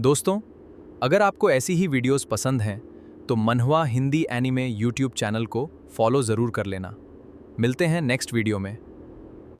दोस्तों, अगर आपको ऐसी ही वीडियोस पसंद हैं तो मनहवा हिंदी एनीमे यूट्यूब चैनल को फॉलो ज़रूर कर लेना। मिलते हैं नेक्स्ट वीडियो में।